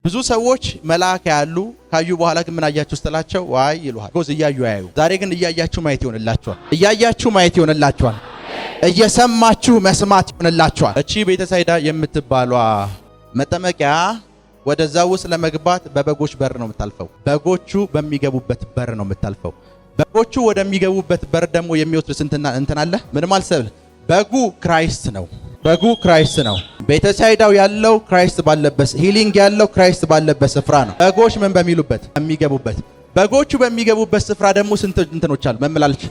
ብዙ ሰዎች መልአክ ያሉ ካዩ በኋላ ግን ምን አያችሁ ስትላቸው ዋይ ይሉሃል። ጎዝ እያዩ ያዩ። ዛሬ ግን እያያችሁ ማየት ይሆንላችኋል። እያያችሁ ማየት ይሆንላችኋል። እየሰማችሁ መስማት ይሆንላችኋል። እቺ ቤተሳይዳ የምትባሏ መጠመቂያ ወደዛው ውስጥ ለመግባት በበጎች በር ነው የምታልፈው። በጎቹ በሚገቡበት በር ነው የምታልፈው። በጎቹ ወደሚገቡበት በር ደግሞ የሚወስድ ስንትና እንትን አለ። ምንም አልሰብል። በጉ ክራይስት ነው። በጉ ክራይስት ነው። ቤተሳይዳው ያለው ክራይስት ባለበት፣ ሂሊንግ ያለው ክራይስት ባለበት ስፍራ ነው። በጎች ምን በሚሉበት በሚገቡበት። በጎቹ በሚገቡበት ስፍራ ደግሞ ስንት እንትኖች አሉ? መመላለሻ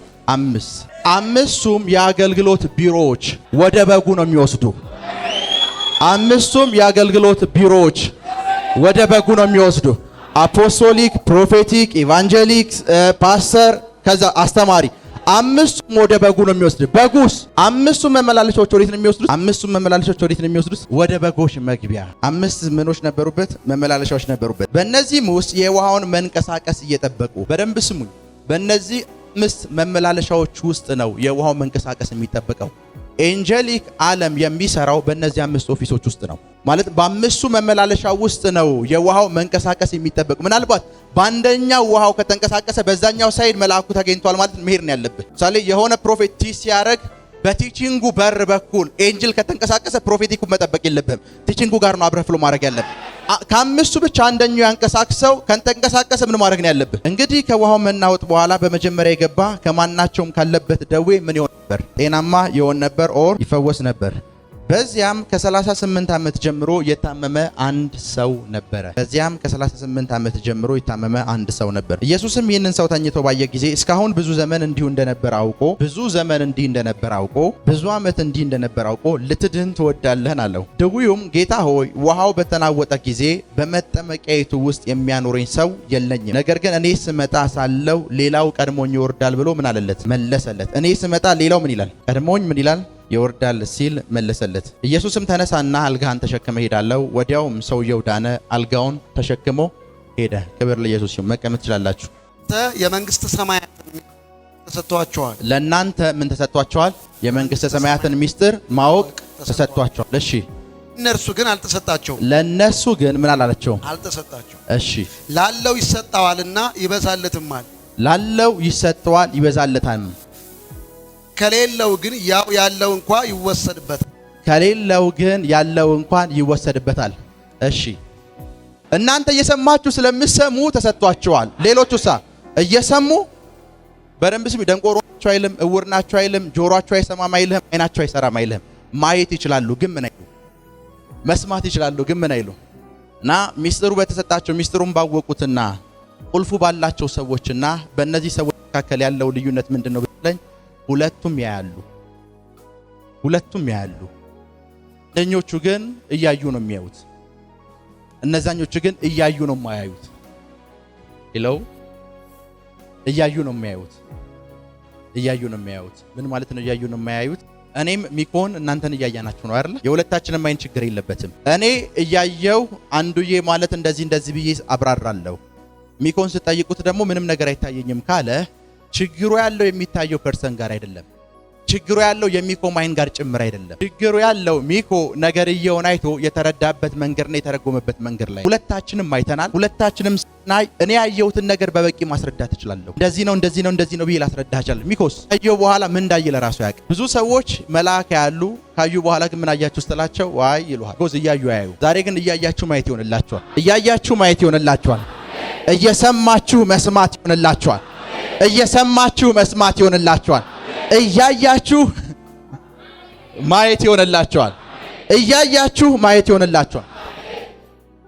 አምስቱም የአገልግሎት ቢሮዎች ወደ በጉ ነው የሚወስዱ። አምስቱም የአገልግሎት ቢሮዎች ወደ በጉ ነው የሚወስዱ። አፖስቶሊክ፣ ፕሮፌቲክ፣ ኢቫንጀሊክ፣ ፓስተር ከዛ አስተማሪ አምስቱም ወደ በጉ ነው የሚወስዱ። በጉስ አምስቱም መመላለሻዎች ወዴት ነው የሚወስዱት? አምስቱም መመላለሻዎች ወዴት ነው የሚወስዱት? ወደ በጎች መግቢያ። አምስት ምኖች ነበሩበት? መመላለሻዎች ነበሩበት። በእነዚህም ውስጥ የውሃውን መንቀሳቀስ እየጠበቁ በደንብ ስሙኝ። በእነዚህ አምስት መመላለሻዎች ውስጥ ነው የውሃው መንቀሳቀስ የሚጠበቀው። ኤንጀሊክ ዓለም የሚሰራው በእነዚህ አምስት ኦፊሶች ውስጥ ነው። ማለት በአምስቱ መመላለሻ ውስጥ ነው የውሃው መንቀሳቀስ የሚጠበቅ። ምናልባት በአንደኛው ውሃው ከተንቀሳቀሰ በዛኛው ሳይድ መልአኩ ተገኝቷል ማለት መሄድ ነው ያለበት። ምሳሌ የሆነ ፕሮፌት ቲች ሲያደርግ በቲቺንጉ በር በኩል ኤንጅል ከተንቀሳቀሰ ፕሮፌቲኩ መጠበቅ የለብህም። ቲቺንጉ ጋር ነው አብረህ ፍሎ ማድረግ ያለብህ። ከአምስቱ ብቻ አንደኛው ያንቀሳቅሰው ከተንቀሳቀሰ ምን ማድረግ ነው ያለብህ? እንግዲህ ከውሃው መናወጥ በኋላ በመጀመሪያ የገባ ከማናቸውም ካለበት ደዌ ምን ይሆን ነበር? ጤናማ ይሆን ነበር ኦር ይፈወስ ነበር። በዚያም ከ38 ዓመት ጀምሮ የታመመ አንድ ሰው ነበረ። ከ38 ዓመት ጀምሮ የታመመ አንድ ሰው ነበር። ኢየሱስም ይህንን ሰው ተኝቶ ባየ ጊዜ እስካሁን ብዙ ዘመን እንዲህ እንደነበር አውቆ ብዙ ዓመት እንዲህ እንደነበር አውቆ ልትድን ትወዳለህን አለው። ድውዩም ጌታ ሆይ ውሃው በተናወጠ ጊዜ በመጠመቂያይቱ ውስጥ የሚያኖረኝ ሰው የለኝም። ነገር ግን እኔ ስመጣ ሳለው ሌላው ቀድሞኝ ይወርዳል ብሎ ምን አለለት? መለሰለት። እኔ ስመጣ ሌላው ምን ይላል? ቀድሞኝ ምን ይላል? ይወርዳል ሲል መለሰለት። ኢየሱስም ተነሳና አልጋህን ተሸክመ ሄዳለው። ወዲያውም ሰውየው ዳነ፣ አልጋውን ተሸክሞ ሄደ። ክብር ለኢየሱስ ይሁን። መቀመጥ ትችላላችሁ። የመንግስት ሰማያትን ተሰጥቷቸዋል። ለእናንተ ምን ተሰጥቷቸዋል? የመንግስት ሰማያትን ሚስጥር ማወቅ ተሰጥቷቸዋል። እሺ፣ እነርሱ ግን አልተሰጣቸውም። ለነሱ ግን ምን አላላቸውም? አልተሰጣቸውም። እሺ፣ ላለው ይሰጣዋልና ይበዛለትማል። ላለው ይሰጠዋል ይበዛለታል። ከሌለው ግን ያለው እንኳን ይወሰድበታል። እሺ፣ እናንተ እየሰማችሁ ስለምትሰሙ ተሰጥቷቸዋል። ሌሎቹሳ እየሰሙ በደንብ ስሙ። ደንቆሮ ናቸው አይልም፣ እውር ናቸው አይልም፣ ጆሮአቸው አይሰማም አይልም፣ አይናቸው አይሰራም አይልም። ማየት ይችላሉ ግን ምን አይሉ፣ መስማት ይችላሉ ግን ምን አይሉ። እና ሚስጥሩ በተሰጣቸው ሚስጥሩን ባወቁትና ቁልፉ ባላቸው ሰዎችና በእነዚህ ሰዎች መካከል ያለው ልዩነት ምንድነው ብትለኝ፣ ሁለቱም ያያሉ። እነኞቹ ግን እያዩ ነው የሚያዩት፣ እነዛኞቹ ግን እያዩ ነው የማያዩት። እያዩ ነው የሚያዩት። ምን ማለት ነው እያዩ ነው የማያዩት? እኔም ሚኮን እናንተን እያያናችሁ ነው አይደል? የሁለታችንም አይን ችግር የለበትም። እኔ እያየው አንዱዬ ማለት እንደዚህ ብዬ አብራራለሁ። ሚኮን ስጠይቁት ደግሞ ምንም ነገር አይታየኝም ካለ ችግሩ ያለው የሚታየው ፐርሰን ጋር አይደለም። ችግሩ ያለው የሚኮ ማይን ጋር ጭምር አይደለም። ችግሩ ያለው ሚኮ ነገርየውን አይቶ የተረዳበት መንገድና የተረጎመበት መንገድ ላይ ሁለታችንም አይተናል። ሁለታችንም ስናይ እኔ ያየሁትን ነገር በበቂ ማስረዳት እችላለሁ። እንደዚህ ነው ብዬ ላስረዳህ እችላለሁ። ሚኮስ ካየው በኋላ ምን እንዳየ ለራሱ ያውቅ። ብዙ ሰዎች መልአክ ያሉ ካዩ በኋላ ግን ምን አያችሁ ስትላቸው ዋይ ይሉሃል። ጎዝ እያዩ ያዩ። ዛሬ ግን እያያችሁ ማየት ይሆንላችኋል። እየሰማችሁ መስማት ይሆንላችኋል። እያያችሁ ማየት ይሆንላችኋል።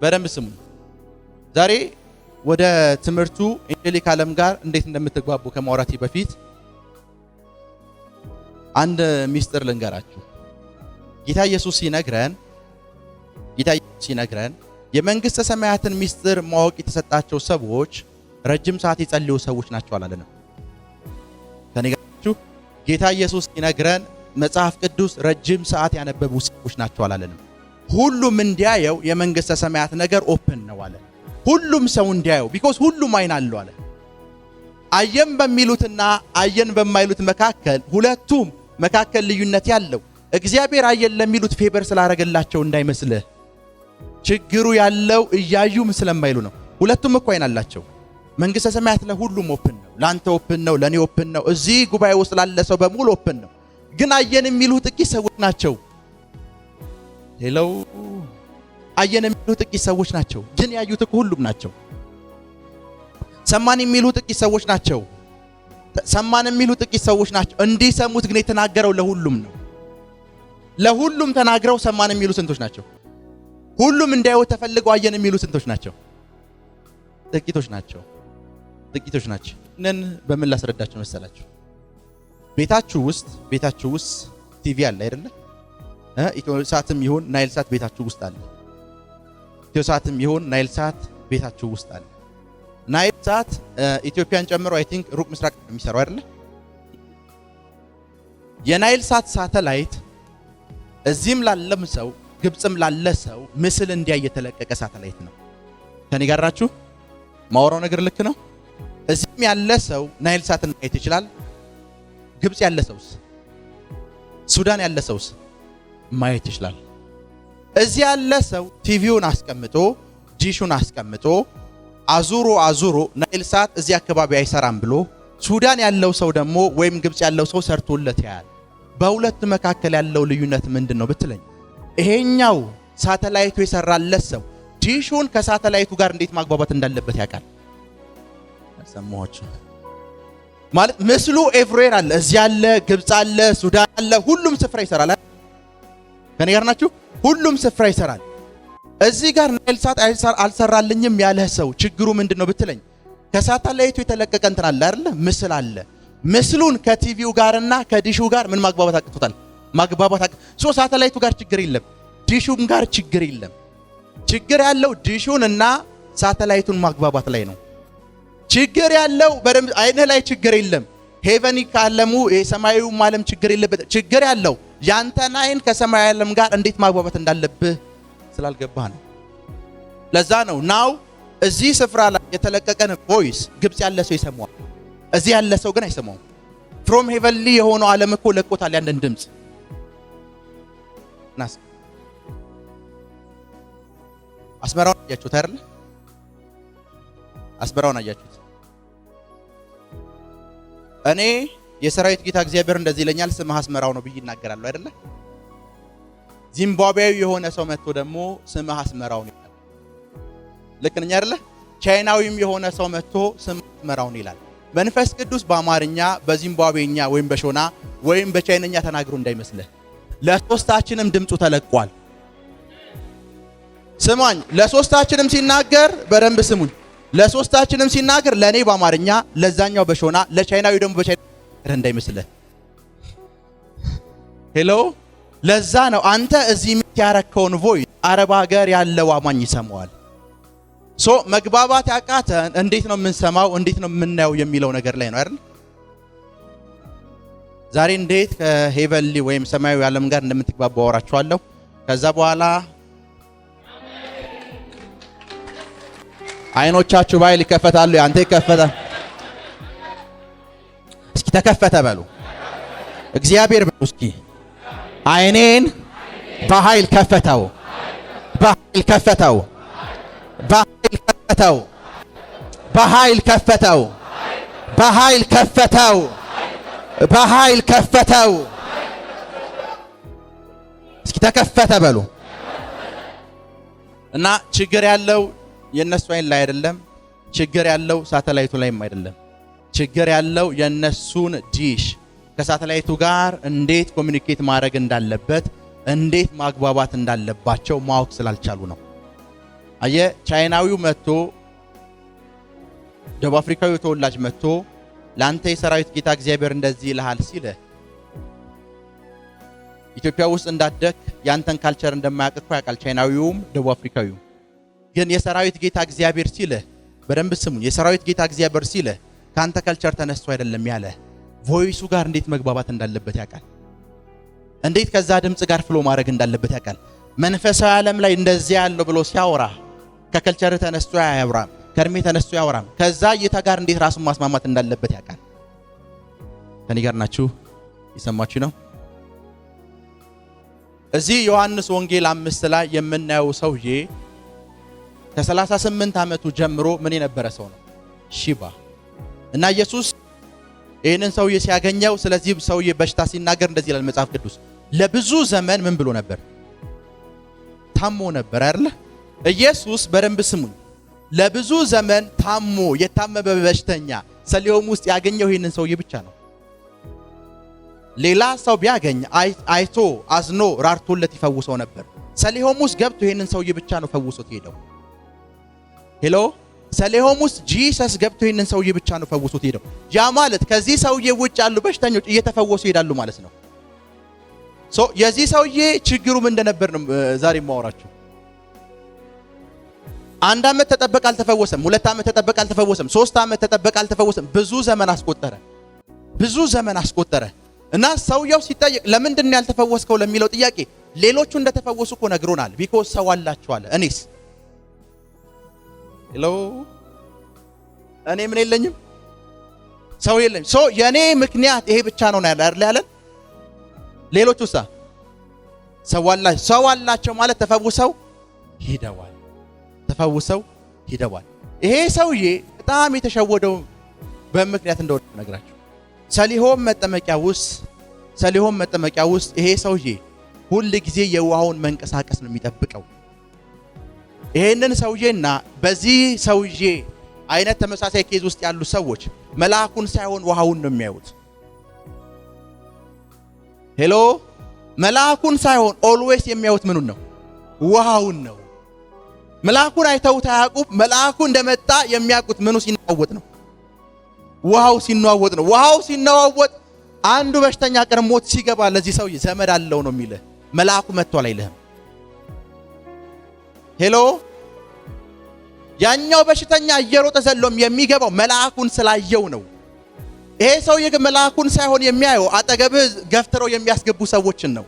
በደንብ ስሙ። ዛሬ ወደ ትምህርቱ ኤንጀሊክ ዓለም ጋር እንዴት እንደምትግባቡ ከማውራቴ በፊት አንድ ሚስጥር ልንገራችሁ። ጌታ ኢየሱስ ሲነግረን የመንግስተ ሰማያትን ሚስጥር ማወቅ የተሰጣቸው ሰዎች ረጅም ሰዓት የጸለዩ ሰዎች ናቸው አላለንም? ከነጋችሁ ጌታ ኢየሱስ ሲነግረን መጽሐፍ ቅዱስ ረጅም ሰዓት ያነበቡ ሰዎች ናቸው አላለንም? ሁሉም እንዲያየው የመንግስተ ሰማያት ነገር ኦፕን ነው አለ። ሁሉም ሰው እንዲያየው ቢኮዝ ሁሉም አይን አለው አለ። አየን በሚሉትና አየን በማይሉት ሁለቱም መካከል ልዩነት ያለው እግዚአብሔር አየን ለሚሉት ፌቨር ስላደረገላቸው እንዳይመስልህ። ችግሩ ያለው እያዩም ስለማይሉ ነው። ሁለቱም እኮ አይን አላቸው። መንግስተ ሰማያት ለሁሉም ኦፕን ነው። ላንተ ኦፕን ነው፣ ለኔ ኦፕን ነው፣ እዚህ ጉባኤ ውስጥ ላለ ሰው በሙሉ ኦፕን ነው። ግን አየን የሚሉ ጥቂት ሰዎች ናቸው። ሄሎ አየን የሚሉ ጥቂት ሰዎች ናቸው። ግን ያዩት እኮ ሁሉም ናቸው። ሰማን የሚሉ ጥቂት ሰዎች ናቸው። ሰማን የሚሉ ጥቂት ሰዎች ናቸው። እንዲሰሙት ግን የተናገረው ለሁሉም ነው። ለሁሉም ተናግረው ሰማን የሚሉ ስንቶች ናቸው? ሁሉም እንዳይው ተፈልገው አየን የሚሉ ስንቶች ናቸው? ጥቂቶች ናቸው። ጥቂቶች ናቸው። እነን በምን ላስረዳችሁ መሰላችሁ? ቤታችሁ ውስጥ ቲቪ አለ አይደለ? ኢትዮሳትም ይሁን ናይል ሳት ቤታችሁ ውስጥ አለ። ኢትዮሳትም ይሁን ናይል ሳት ቤታችሁ ውስጥ አለ። ናይል ሳት ኢትዮጵያን ጨምሮ አይ ቲንክ ሩቅ ምስራቅ የሚሰራው አይደለ? የናይል ሳት ሳተላይት እዚህም ላለም ሰው ግብጽም ላለ ሰው ምስል እንዲያይ የተለቀቀ ሳተላይት ነው። ከኔ ጋር ናችሁ? ማወራው ነገር ልክ ነው? እዚህም ያለ ሰው ናይል ሳትን ማየት ይችላል። ግብጽ ያለ ሰውስ፣ ሱዳን ያለ ሰውስ ማየት ይችላል። እዚህ ያለ ሰው ቲቪውን አስቀምጦ ዲሹን አስቀምጦ አዙሮ ናይል ሳት እዚህ አካባቢ አይሰራም ብሎ ሱዳን ያለው ሰው ደግሞ ወይም ግብጽ ያለው ሰው ሰርቶለት ያያል። በሁለት መካከል ያለው ልዩነት ምንድነው ብትለኝ፣ ይሄኛው ሳተላይቱ የሰራለት ሰው ዲሹን ከሳተላይቱ ጋር እንዴት ማግባባት እንዳለበት ያውቃል። ሰማችሁ ማለት ምስሉ ኤቭሪዌር አለ። እዚህ ያለ ግብጽ አለ፣ ሱዳን አለ፣ ሁሉም ስፍራ ይሰራል። ከኔ ጋር ናችሁ? ሁሉም ስፍራ ይሰራል። እዚህ ጋር ናይል ሳት አልሰራልኝም ያለህ ሰው ችግሩ ምንድነው ብትለኝ፣ ከሳተላይቱ የተለቀቀ እንትን አለ አይደል? ምስል አለ። ምስሉን ከቲቪው ጋርና ከዲሹ ጋር ምን ማግባባት አቅቶታል? ሳተላይቱ ጋር ችግር የለም፣ ዲሹም ጋር ችግር የለም። ችግር ያለው ዲሹን እና ሳተላይቱን ማግባባት ላይ ነው። ችግር ያለው በደንብ አይንህ ላይ ችግር የለም። ሄቨኒ ካለሙ የሰማዩ ዓለም ችግር የለበት። ችግር ያለው ያንተን አይን ከሰማዩ ዓለም ጋር እንዴት ማግባባት እንዳለብህ ስላልገባህ ነው። ለዛ ነው ናው እዚህ ስፍራ ላይ የተለቀቀን ቮይስ ግብጽ ያለ ሰው ይሰማዋል፣ እዚህ ያለ ሰው ግን አይሰማውም። ፍሮም ሄቨንሊ የሆነው ዓለም እኮ ለቆታል ያንን ድምጽ። ናስ አስመራውን አያችሁት አይደል? አስመራውን አያችሁት? እኔ የሰራዊት ጌታ እግዚአብሔር እንደዚህ ይለኛል፣ ስምህ አስመራው ነው ብዬ እናገራለሁ አይደለ? ዚምባብዌያዊ የሆነ ሰው መጥቶ ደግሞ ስምህ አስመራው ነው ይላል። ልክ ነኝ አይደለ? ቻይናዊም የሆነ ሰው መጥቶ ስምህ አስመራው ነው ይላል። መንፈስ ቅዱስ በአማርኛ በዚምባብዌኛ ወይም በሾና ወይም በቻይነኛ ተናግሮ እንዳይመስልህ፣ ለሶስታችንም ድምፁ ተለቋል። ስማኝ፣ ለሶስታችንም ሲናገር በደንብ ስሙኝ። ለሶስታችንም ሲናገር ለኔ በአማርኛ፣ ለዛኛው በሾና፣ ለቻይናዊ ደግሞ በቻይና እንዳይመስልህ። ሄሎ፣ ለዛ ነው አንተ እዚህ የምትያረከውን ቮይስ አረብ ሀገር ያለው አማኝ ይሰማዋል። መግባባት ያቃተን እንዴት ነው የምንሰማው፣ እንዴት ነው የምናየው የሚለው ነገር ላይ ነው አይደል? ዛሬ እንዴት ከሄቨንሊ ወይም ሰማያዊ ዓለም ጋር እንደምትግባባ አወራችኋለሁ። ከዛ በኋላ አይኖቻችሁ ባይል ይከፈታሉ። ያንተ ይከፈታል። እስኪ ተከፈተ በሉ። እግዚአብሔር በሉ እስኪ አይኔን በኃይል ከፈተው፣ በኃይል ከፈተው፣ በኃይል ከፈተው፣ በኃይል ከፈተው፣ በኃይል ከፈተው፣ በኃይል ከፈተው። እስኪ ተከፈተ በሉ። እና ችግር ያለው የነሱ አይን ላይ አይደለም። ችግር ያለው ሳተላይቱ ላይም አይደለም። ችግር ያለው የነሱን ዲሽ ከሳተላይቱ ጋር እንዴት ኮሚኒኬት ማድረግ እንዳለበት፣ እንዴት ማግባባት እንዳለባቸው ማወቅ ስላልቻሉ ነው። አየ ቻይናዊው መጥቶ ደቡብ አፍሪካዊው ተወላጅ መጥቶ ላንተ የሰራዊት ጌታ እግዚአብሔር እንደዚህ ይልሃል ሲል ኢትዮጵያ ውስጥ እንዳደክ ያንተን ካልቸር እንደማያውቅ ያውቃል ቻይናዊውም ደቡብ አፍሪካዊው። ግን የሰራዊት ጌታ እግዚአብሔር ሲል በደንብ ስሙኝ፣ የሰራዊት ጌታ እግዚአብሔር ሲል ካንተ ካልቸር ተነስቶ አይደለም ያለ፣ ቮይሱ ጋር እንዴት መግባባት እንዳለበት ያውቃል። እንዴት ከዛ ድምጽ ጋር ፍሎ ማድረግ እንዳለበት ያውቃል። መንፈሳዊ ዓለም ላይ እንደዚህ ያለው ብሎ ሲያወራ ከከልቸር ተነስቶ አያወራም፣ ከርሜ ተነስቶ ያወራም። ከዛ እይታ ጋር እንዴት ራሱን ማስማማት እንዳለበት ያውቃል። ከኔ ጋር ናችሁ? ይሰማችሁ ነው? እዚህ ዮሐንስ ወንጌል 5 ላይ የምናየው ሰውዬ ከ38 ዓመቱ ጀምሮ ምን የነበረ ሰው ነው? ሽባ። እና ኢየሱስ ይህንን ሰውዬ ሲያገኘው ስለዚህ ሰውዬ በሽታ ሲናገር እንደዚህ ይላል መጽሐፍ ቅዱስ፣ ለብዙ ዘመን ምን ብሎ ነበር? ታሞ ነበር አይደል? ኢየሱስ በደንብ ስሙኝ፣ ለብዙ ዘመን ታሞ የታመመ በሽተኛ ሰሊሆም ውስጥ ያገኘው ይህንን ሰውዬ ብቻ ነው። ሌላ ሰው ቢያገኝ አይቶ አዝኖ ራርቶለት ይፈውሰው ነበር። ሰሊሆም ውስጥ ገብቶ ይህንን ሰውዬ ብቻ ነው ፈውሶት ሄደው። ሄሎ፣ ሰሊሆም ውስጥ ጂሰስ ገብቶ ይህንን ሰውዬ ብቻ ነው ፈውሶት ሄደው። ያ ማለት ከዚህ ሰውዬ ውጭ ያሉ በሽተኞች እየተፈወሱ ይሄዳሉ ማለት ነው። የዚህ ሰውዬ ችግሩ ምን እንደነበር ነው ዛሬ የማወራችሁ። 1 ዓመት ተጠበቀ አልተፈወሰም። 2 ዓመት ተጠበቀ አልተፈወሰም። 3 ዓመት ተጠበቀ አልተፈወሰም። ብዙ ዘመን አስቆጠረ። እና ሰውየው ሲጠየቅ ለምንድን ነው ያልተፈወስከው ለሚለው ጥያቄ ሌሎቹ እንደተፈወሱ እኮ ነግሮናል። ቢኮዝ ሰው አላቸው አለ። እኔስ ሄሎ፣ እኔ ምን የለኝም፣ ሰው የለኝም። የኔ ምክንያት ይሄ ብቻ ነው አይደል ያለን። ሌሎቹ ሰው አላቸው ማለት ተፈውሰው ሂደዋል። ይሄ ሰውዬ በጣም የተሸወደው በምክንያት እንደሆነ ነግራችሁ ሰሊሆም መጠመቂያ ውስጥ ይሄ ሰውዬ ሁል ጊዜ የውሃውን መንቀሳቀስ ነው የሚጠብቀው። ይሄንን ሰውዬና በዚህ ሰውዬ አይነት ተመሳሳይ ኬዝ ውስጥ ያሉ ሰዎች መልአኩን ሳይሆን ውሃውን ነው የሚያዩት። ሄሎ፣ መልአኩን ሳይሆን ኦልዌይስ የሚያዩት ምኑን ነው? ውሃውን ነው። መልአኩን አይተውት አያውቁም። መልአኩ እንደመጣ የሚያውቁት ምኑ ሲናወጥ ነው? ውሃው ሲናወጥ ነው። ውሃው ሲናወጥ አንዱ በሽተኛ ቀርሞት ሲገባ ለዚህ ሰውዬ ዘመድ አለው ነው የሚልህ። መልአኩ መጥቷል አይልህም። ሄሎ፣ ያኛው በሽተኛ እየሮጠ ዘሎም የሚገባው መልአኩን ስላየው ነው። ይሄ ሰውዬ ግን መልአኩን ሳይሆን የሚያየው አጠገብህ ገፍትረው የሚያስገቡ ሰዎችን ነው።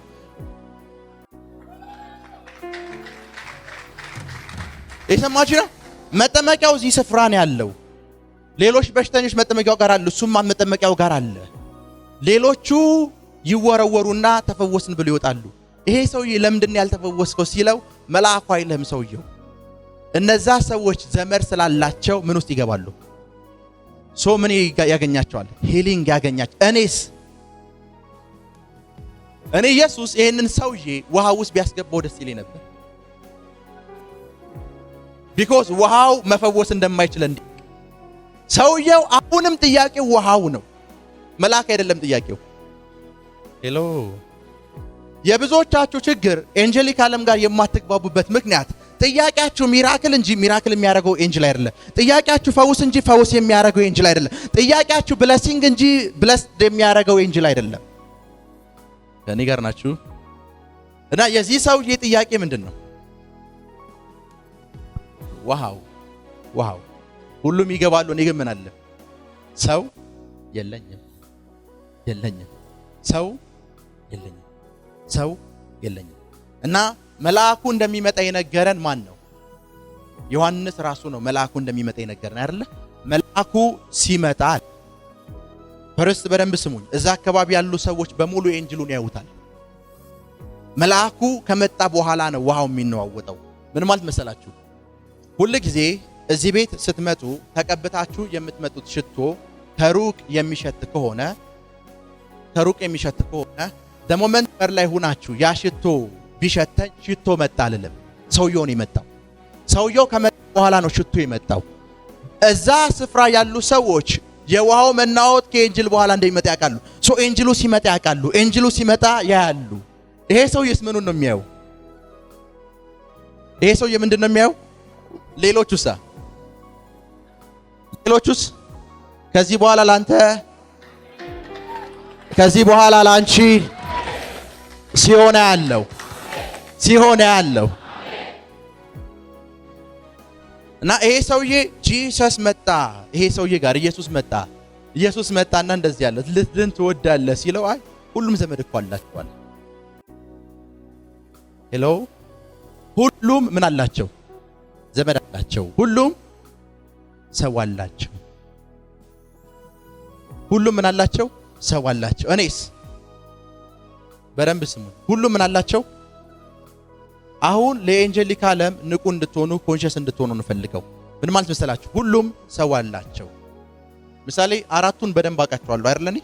የሰማችሁ ነው። መጠመቂያው እዚህ ስፍራ ነው ያለው። ሌሎች በሽተኞች መጠመቂያው ጋር አሉ፣ እሱም መጠመቂያው ጋር አለ። ሌሎቹ ይወረወሩና ተፈወስን ብለው ይወጣሉ። ይሄ ሰውዬ ለምንድን ያልተፈወስከው ሲለው መልአኩ አይልህም ሰውየው። እነዛ ሰዎች ዘመድ ስላላቸው ምን ውስጥ ይገባሉ? ምን ያገኛቸዋል? ሂሊንግ ያገኛቸው። እኔ ኢየሱስ ይሄንን ሰውዬ ውሃ ውስጥ ቢያስገባው ደስ ይለኝ ነበር። ቢኮዝ ውሃው መፈወስ እንደማይችል እንዴ። ሰውየው አሁንም ጥያቄው ውሃው ነው፣ መልአክ አይደለም ጥያቄው። ሄሎ፣ የብዙዎቻችሁ ችግር ኤንጀሊክ ዓለም ጋር የማትግባቡበት ምክንያት ጥያቄያችሁ ሚራክል እንጂ ሚራክል የሚያደርገው ኤንጅል አይደለም። ጥያቄያችሁ ፈውስ እንጂ ፈውስ የሚያደርገው ኤንጅል አይደለም። ጥያቄያችሁ ብለሲንግ እንጂ ብለስ የሚያደርገው ኤንጅል አይደለም። ከኔ ጋር ናችሁ? እና የዚህ ሰውዬ ጥያቄ ምንድን ነው? ውሃው ሁሉም ይገባሉ። እኔ ግን ምን አለ? ሰው የለኝም። ሰው የለኝም። እና መልአኩ እንደሚመጣ የነገረን ማን ነው? ዮሐንስ ራሱ ነው መልአኩ እንደሚመጣ የነገረን አይደለ? መልአኩ ሲመጣ ፈርስት በደንብ ስሙኝ፣ እዛ አካባቢ ያሉ ሰዎች በሙሉ ኤንጅሉን ያዩታል። መልአኩ ከመጣ በኋላ ነው ውሃው የሚነዋወጠው። ምን ማለት መሰላችሁ? ሁሉ ጊዜ እዚህ ቤት ስትመጡ ተቀብታችሁ የምትመጡት ሽቶ ከሩቅ የሚሸት ከሆነ ደሞመንት በር ላይ ሆናችሁ ያ ሽቶ ቢሸተኝ ሽቶ መጣ አልልም። ሰውየው ነው የመጣው። ሰውየው ከመጣ በኋላ ነው ሽቶ የመጣው። እዛ ስፍራ ያሉ ሰዎች የውሃው መናወጥ ከኤንጅል በኋላ እንደሚመጣ ያውቃሉ። ኤንጅሉ ሲመጣ ያውቃሉ። ኤንጅሉ ሲመጣ ያያሉ። ይሄ ሰውዬስ ምኑን ነው የሚያየው? ይሄ ሰውዬ ምንድን ነው የሚያየው? ሌሎቹስ ከዚህ በኋላ ላንተ፣ ከዚህ በኋላ ላንቺ ሲሆን ያለው እና ይሄ ሰውዬ ጂሰስ መጣ። ይሄ ሰውዬ ጋር ኢየሱስ መጣና እንደዚህ ያለ ልትድን ትወዳለህ ሲለው አይ ሁሉም ዘመድ እኮ አላቸው። ሄሎ፣ ሁሉም ምን አላቸው? ዘመድ አላቸው። ሁሉም ሰው አላቸው። ሁሉም ምን አላቸው? ሰው አላቸው። እኔስ በደንብ ስሙ። ሁሉም ምን አላቸው? አሁን ለኤንጀሊክ ዓለም ንቁ እንድትሆኑ ኮንሺየስ እንድትሆኑ እንፈልገው። ምን ማለት መሰላችሁ? ሁሉም ሰው አላቸው። ምሳሌ አራቱን በደንብ አውቃቸዋለሁ አይደል?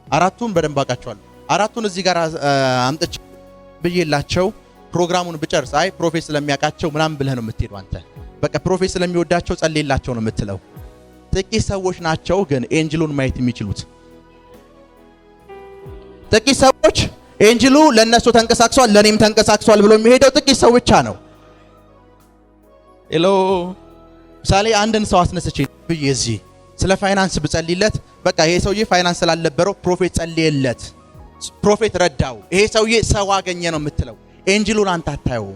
አራቱን በደንብ አውቃቸዋለሁ። አራቱን እዚህ ጋር አምጥቼ ብዬላቸው ፕሮግራሙን ብጨርስ አይ ፕሮፌት ስለሚያውቃቸው ምናምን ብለህ ነው የምትሄደው አንተ። በቃ ፕሮፌት ስለሚወዳቸው ጸልይላቸው ነው የምትለው። ጥቂት ሰዎች ናቸው ግን ኤንጅሉን ማየት የሚችሉት። ጥቂት ሰዎች ኤንጅሉ ለነሱ ተንቀሳቅሷል ለኔም ተንቀሳቅሷል ብሎ የሚሄደው ጥቂት ሰው ብቻ ነው። ሄሎ ምሳሌ አንድን ሰው አስነስቼ በየዚህ ስለ ፋይናንስ ብጸልይለት በቃ ይሄ ሰውዬ ፋይናንስ ስላልነበረው ፕሮፌት ጸልየለት ፕሮፌት ረዳው ይሄ ሰውዬ ሰው አገኘ ነው የምትለው። ኤንጅሉን አንተ አታየው።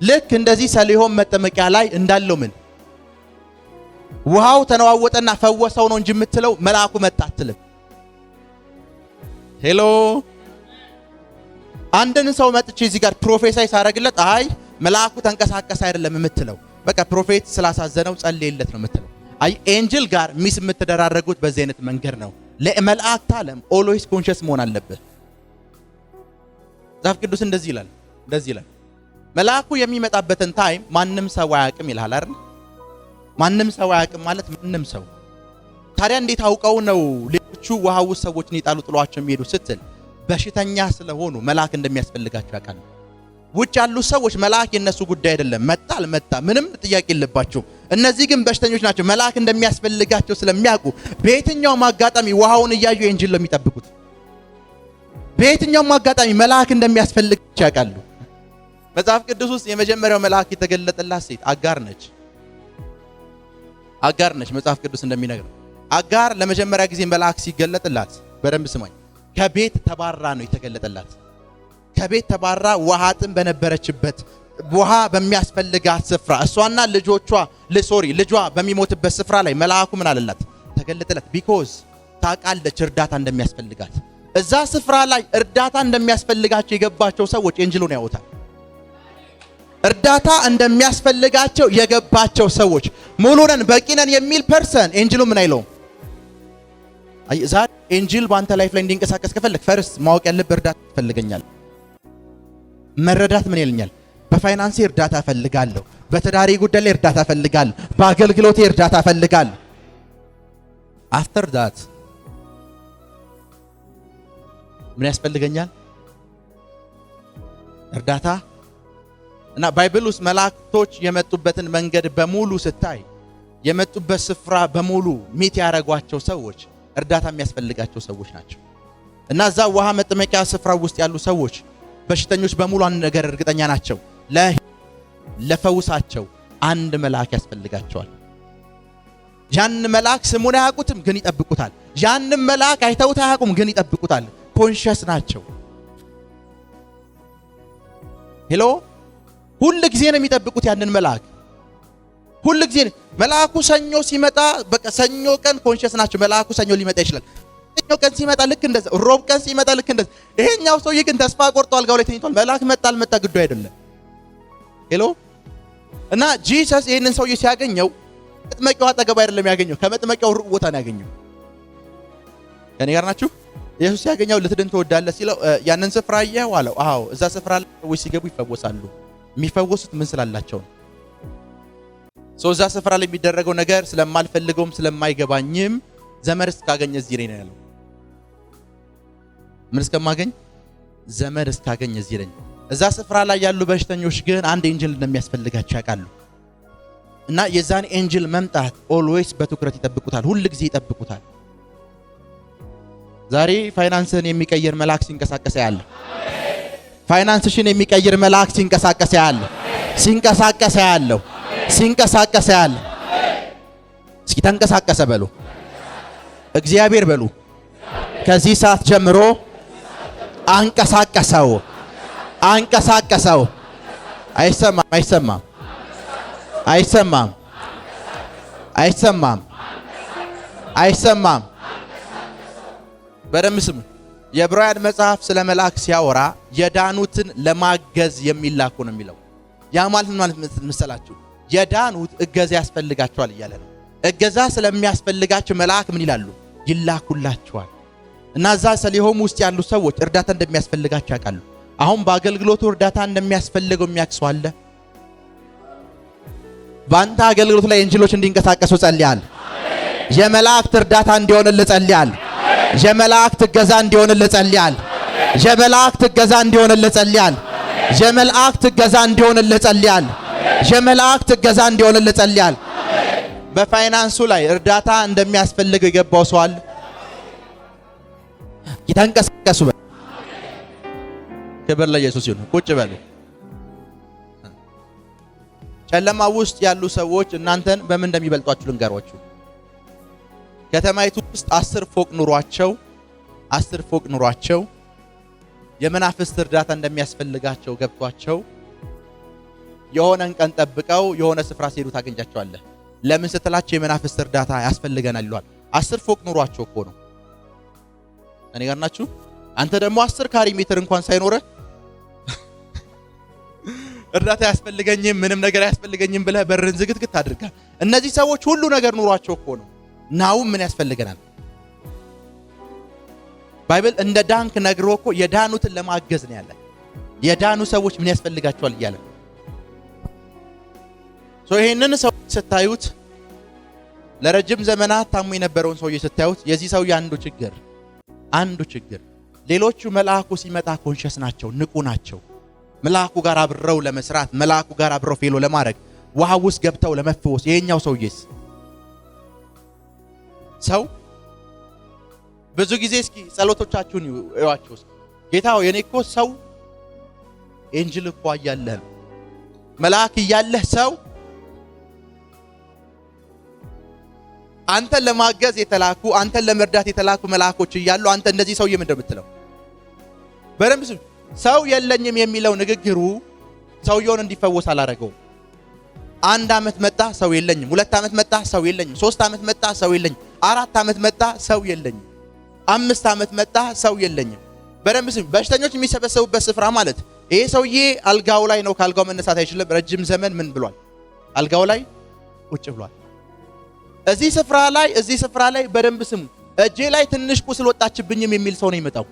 ልክ እንደዚህ ሰሊሆም መጠመቂያ ላይ እንዳለው ምን ውሃው ተነዋወጠና ፈወሰው ነው እንጂ የምትለው መልአኩ መጣ አትልም። ሄሎ አንድን ሰው መጥቼ እዚህ ጋር ፕሮፌሳይ ሳረግለት አይ መልአኩ ተንቀሳቀሰ አይደለም የምትለው። በቃ ፕሮፌት ስላሳዘነው ጸልይለት ነው የምትለው። አይ ኤንጅል ጋር ሚስ የምትደራረጉት በዚህ አይነት መንገድ ነው። ለመላእክት ዓለም ኦልዌይስ ኮንሺየስ መሆን አለበት። መጽሐፍ ቅዱስ እንደዚህ ይላል መልአኩ የሚመጣበትን ታይም ማንም ሰው አያውቅም ይላል አይደል? ማንም ሰው አያውቅም ማለት ማንም ሰው። ታዲያ እንዴት አውቀው ነው ሌሎቹ ውሃ ውስጥ ሰዎችን ይጣሉ ጥሏቸው የሚሄዱ ስትል በሽተኛ ስለሆኑ መልአክ እንደሚያስፈልጋቸው ያውቃሉ። ውጭ ያሉ ሰዎች መልአክ የነሱ ጉዳይ አይደለም። መጣ አልመጣ ምንም ጥያቄ የለባቸው። እነዚህ ግን በሽተኞች ናቸው። መልአክ እንደሚያስፈልጋቸው ስለሚያውቁ በየትኛውም አጋጣሚ ውሃውን እያዩ ኤንጅል ነው የሚጠብቁት። በየትኛውም አጋጣሚ መልአክ እንደሚያስፈልጋቸው ያውቃሉ። መጽሐፍ ቅዱስ ውስጥ የመጀመሪያው መልአክ የተገለጠላት ሴት አጋር ነች። መጽሐፍ ቅዱስ እንደሚነግረው አጋር ለመጀመሪያ ጊዜ መልአክ ሲገለጥላት በደንብ ስማኝ፣ ከቤት ተባራ ነው የተገለጠላት። ከቤት ተባራ ውሃ ጥም በነበረችበት ውሃ በሚያስፈልጋት ስፍራ እሷና ልጇ በሚሞትበት ስፍራ ላይ መልአኩ ምን አለላት? ተገለጠላት። ቢኮዝ ታውቃለች እርዳታ እንደሚያስፈልጋት። እዛ ስፍራ ላይ እርዳታ እንደሚያስፈልጋቸው የገባቸው ሰዎች ኤንጅሉን ያውታል። እርዳታ እንደሚያስፈልጋቸው የገባቸው ሰዎች ሙሉ ነን በቂ ነን የሚል ፐርሰን ኤንጅሉ ምን አይለውም። ዛሬ ኤንጅል በአንተ ላይፍ ላይ እንዲንቀሳቀስ ከፈለክ ፈርስት ማወቅ ያለብህ እርዳታ ይፈልገኛል። መረዳት ምን ይልኛል? በፋይናንስ እርዳታ ፈልጋለሁ፣ በትዳሪ ጉዳይ ላይ እርዳታ ፈልጋለሁ፣ በአገልግሎቴ እርዳታ ፈልጋለሁ። አፍተር ዳት ምን ያስፈልገኛል? እርዳታ። እና ባይብል ውስጥ መላእክቶች የመጡበትን መንገድ በሙሉ ስታይ የመጡበት ስፍራ በሙሉ ሚት ያደረጓቸው ሰዎች እርዳታ የሚያስፈልጋቸው ሰዎች ናቸው። እና እዛ ውሃ መጥመቂያ ስፍራ ውስጥ ያሉ ሰዎች በሽተኞች በሙሉ አንድ ነገር እርግጠኛ ናቸው፣ ለፈውሳቸው አንድ መልአክ ያስፈልጋቸዋል። ያን መልአክ ስሙን አያውቁትም ግን ይጠብቁታል። ያን መልአክ አይተውት አያውቁም ግን ይጠብቁታል። ኮንሺየስ ናቸው። ሄሎ ሁሉ ጊዜ ነው የሚጠብቁት ያንን መልአክ። ሁሉ ጊዜ መልአኩ ሰኞ ሲመጣ በቃ ሰኞ ቀን ኮንሺየስ ናቸው። መልአኩ ሰኞ ሊመጣ ይችላል። ሰኞ ቀን ሲመጣ ልክ እንደዛ፣ ሮብ ቀን ሲመጣ ልክ እንደዛ። ይሄኛው ሰውዬ ግን ተስፋ ቆርጦ አልጋው ላይ ተኝቷል። መልአክ መጣ አልመጣ ግዱ አይደለም። ሄሎ እና ጂሰስ ይሄንን ሰውዬ ሲያገኘው መጥመቂያው አጠገብ አይደለም ያገኘው፣ ከመጥመቂያው ሩቅ ቦታ ነው ያገኘው። ከኔ ጋር ናችሁ? ኢየሱስ ሲያገኘው ልትድን ትወዳለህ ሲለው ያንን ስፍራ አየኸው አለው። አዎ እዛ ስፍራ ላይ ሰዎች ሲገቡ ይፈወሳሉ። የሚፈወሱት ምን ስላላቸው ነው? እዛ ስፍራ ላይ የሚደረገው ነገር ስለማልፈልገውም ስለማይገባኝም ዘመድ እስካገኝ እዚህ ነኝ ያለው። ምን እስከማገኝ? ዘመድ እስካገኝ እዚህ ነኝ። እዛ ስፍራ ላይ ያሉ በሽተኞች ግን አንድ ኤንጅል እንደሚያስፈልጋቸው ያውቃሉ። እና የዛን ኤንጅል መምጣት ኦልዌይስ በትኩረት ይጠብቁታል፣ ሁሉ ጊዜ ይጠብቁታል። ዛሬ ፋይናንስን የሚቀይር መልአክ ሲንቀሳቀስ ያለ፣ ፋይናንስሽን የሚቀይር መልአክ ሲንቀሳቀስ ያለ፣ ሲንቀሳቀስ ያለ። እስኪ ተንቀሳቀሰ በሉ፣ እግዚአብሔር በሉ። ከዚህ ሰዓት ጀምሮ አንቀሳቀሰው። አይሰማም። በደም ስሙ። የዕብራውያን መጽሐፍ ስለ መልአክ ሲያወራ የዳኑትን ለማገዝ የሚላኩ ነው የሚለው። ያ ማለት ምን ማለት መሰላችሁ? የዳኑት እገዛ ያስፈልጋቸዋል እያለ ነው። እገዛ ስለሚያስፈልጋቸው መልአክ ምን ይላሉ? ይላኩላቸዋል። እና እዛ ሰሊሆም ውስጥ ያሉ ሰዎች እርዳታ እንደሚያስፈልጋቸው ያውቃሉ። አሁን በአገልግሎቱ እርዳታ እንደሚያስፈልገው የሚያክሱ አለ። ባንተ አገልግሎት ላይ ኤንጅሎች እንዲንቀሳቀሱ ጸልያል። የመላእክት እርዳታ እንዲሆንልህ ጸልያል። የመላእክት እገዛ እንዲሆንልህ ጸልያል። የመላእክት እገዛ እንዲሆንልህ ጸልያል። የመላእክት እገዛ እንዲሆንልህ ጸልያል። የመላእክት እገዛ እንዲሆንልህ ጸልያል። በፋይናንሱ ላይ እርዳታ እንደሚያስፈልግ የገባው ሰው አለ። ይተንቀሳቀሱ። ክብር ለኢየሱስ ይሁን። ቁጭ በሉ። ጨለማ ውስጥ ያሉ ሰዎች እናንተን በምን እንደሚበልጧችሁ ልንገሯችሁ። ከተማይቱ ውስጥ 10 ፎቅ ኑሯቸው የመናፍስት እርዳታ እንደሚያስፈልጋቸው ገብቷቸው የሆነን ቀን ጠብቀው የሆነ ስፍራ ሲሄዱ ታገኛቸዋለህ። ለምን ስትላቸው የመናፍስት እርዳታ ያስፈልገናል ይሏል። 10 ፎቅ ኑሯቸው እኮ ነው። እኔ ጋር ናችሁ። አንተ ደግሞ 10 ካሬ ሜትር እንኳን ሳይኖረ እርዳታ ያስፈልገኝም ምንም ነገር ያስፈልገኝም ብለህ በርን ዝግትግት አድርጋ። እነዚህ ሰዎች ሁሉ ነገር ኑሯቸው እኮ ነው። ናው ምን ያስፈልገናል? ባይብል እንደ ዳንክ ነግሮ እኮ የዳኑትን ለማገዝ ነው ያለ። የዳኑ ሰዎች ምን ያስፈልጋቸዋል እያለ ይሄንን ሰው ስታዩት ለረጅም ዘመናት ታሞ የነበረውን ሰውዬ ስታዩት የዚህ ሰው አንዱ ችግር ሌሎቹ መልአኩ ሲመጣ ኮንሸስ ናቸው፣ ንቁ ናቸው። መልአኩ ጋር አብረው ለመስራት መልአኩ ጋር አብረው ፌሎ ለማድረግ ውሃ ውስጥ ገብተው ለመፈወስ። ይሄኛው ሰውዬስ ሰው ብዙ ጊዜ እስኪ ጸሎቶቻችሁን እዩዋቸው። ጌታው የኔ እኮ ሰው ኤንጅል እኮ እያለህ መልአክ እያለህ ሰው አንተን ለማገዝ የተላኩ አንተን ለመርዳት የተላኩ መልአኮች እያሉ አንተ እንደዚህ ሰውዬ ምን እንደምትለው በደንብ ሰው የለኝም የሚለው ንግግሩ ሰውየውን እንዲፈወስ አላረገው። 1 ዓመት መጣ ሰው የለኝም፣ 2 ዓመት መጣ ሰው የለኝም፣ 3 ዓመት መጣ ሰው የለኝም፣ 4 ዓመት መጣ ሰው የለኝም፣ 5 ዓመት መጣ ሰው የለኝም። በደንብ በሽተኞች የሚሰበሰቡበት ስፍራ ማለት ይሄ ሰውዬ አልጋው ላይ ነው። ካልጋው መነሳት አይችልም። ረጅም ዘመን ምን ብሏል? አልጋው ላይ ቁጭ ብሏል። እዚህ ስፍራ ላይ በደንብ ስሙ። እጄ ላይ ትንሽ ቁስል ወጣችብኝም የሚል ሰው ነው ይመጣው።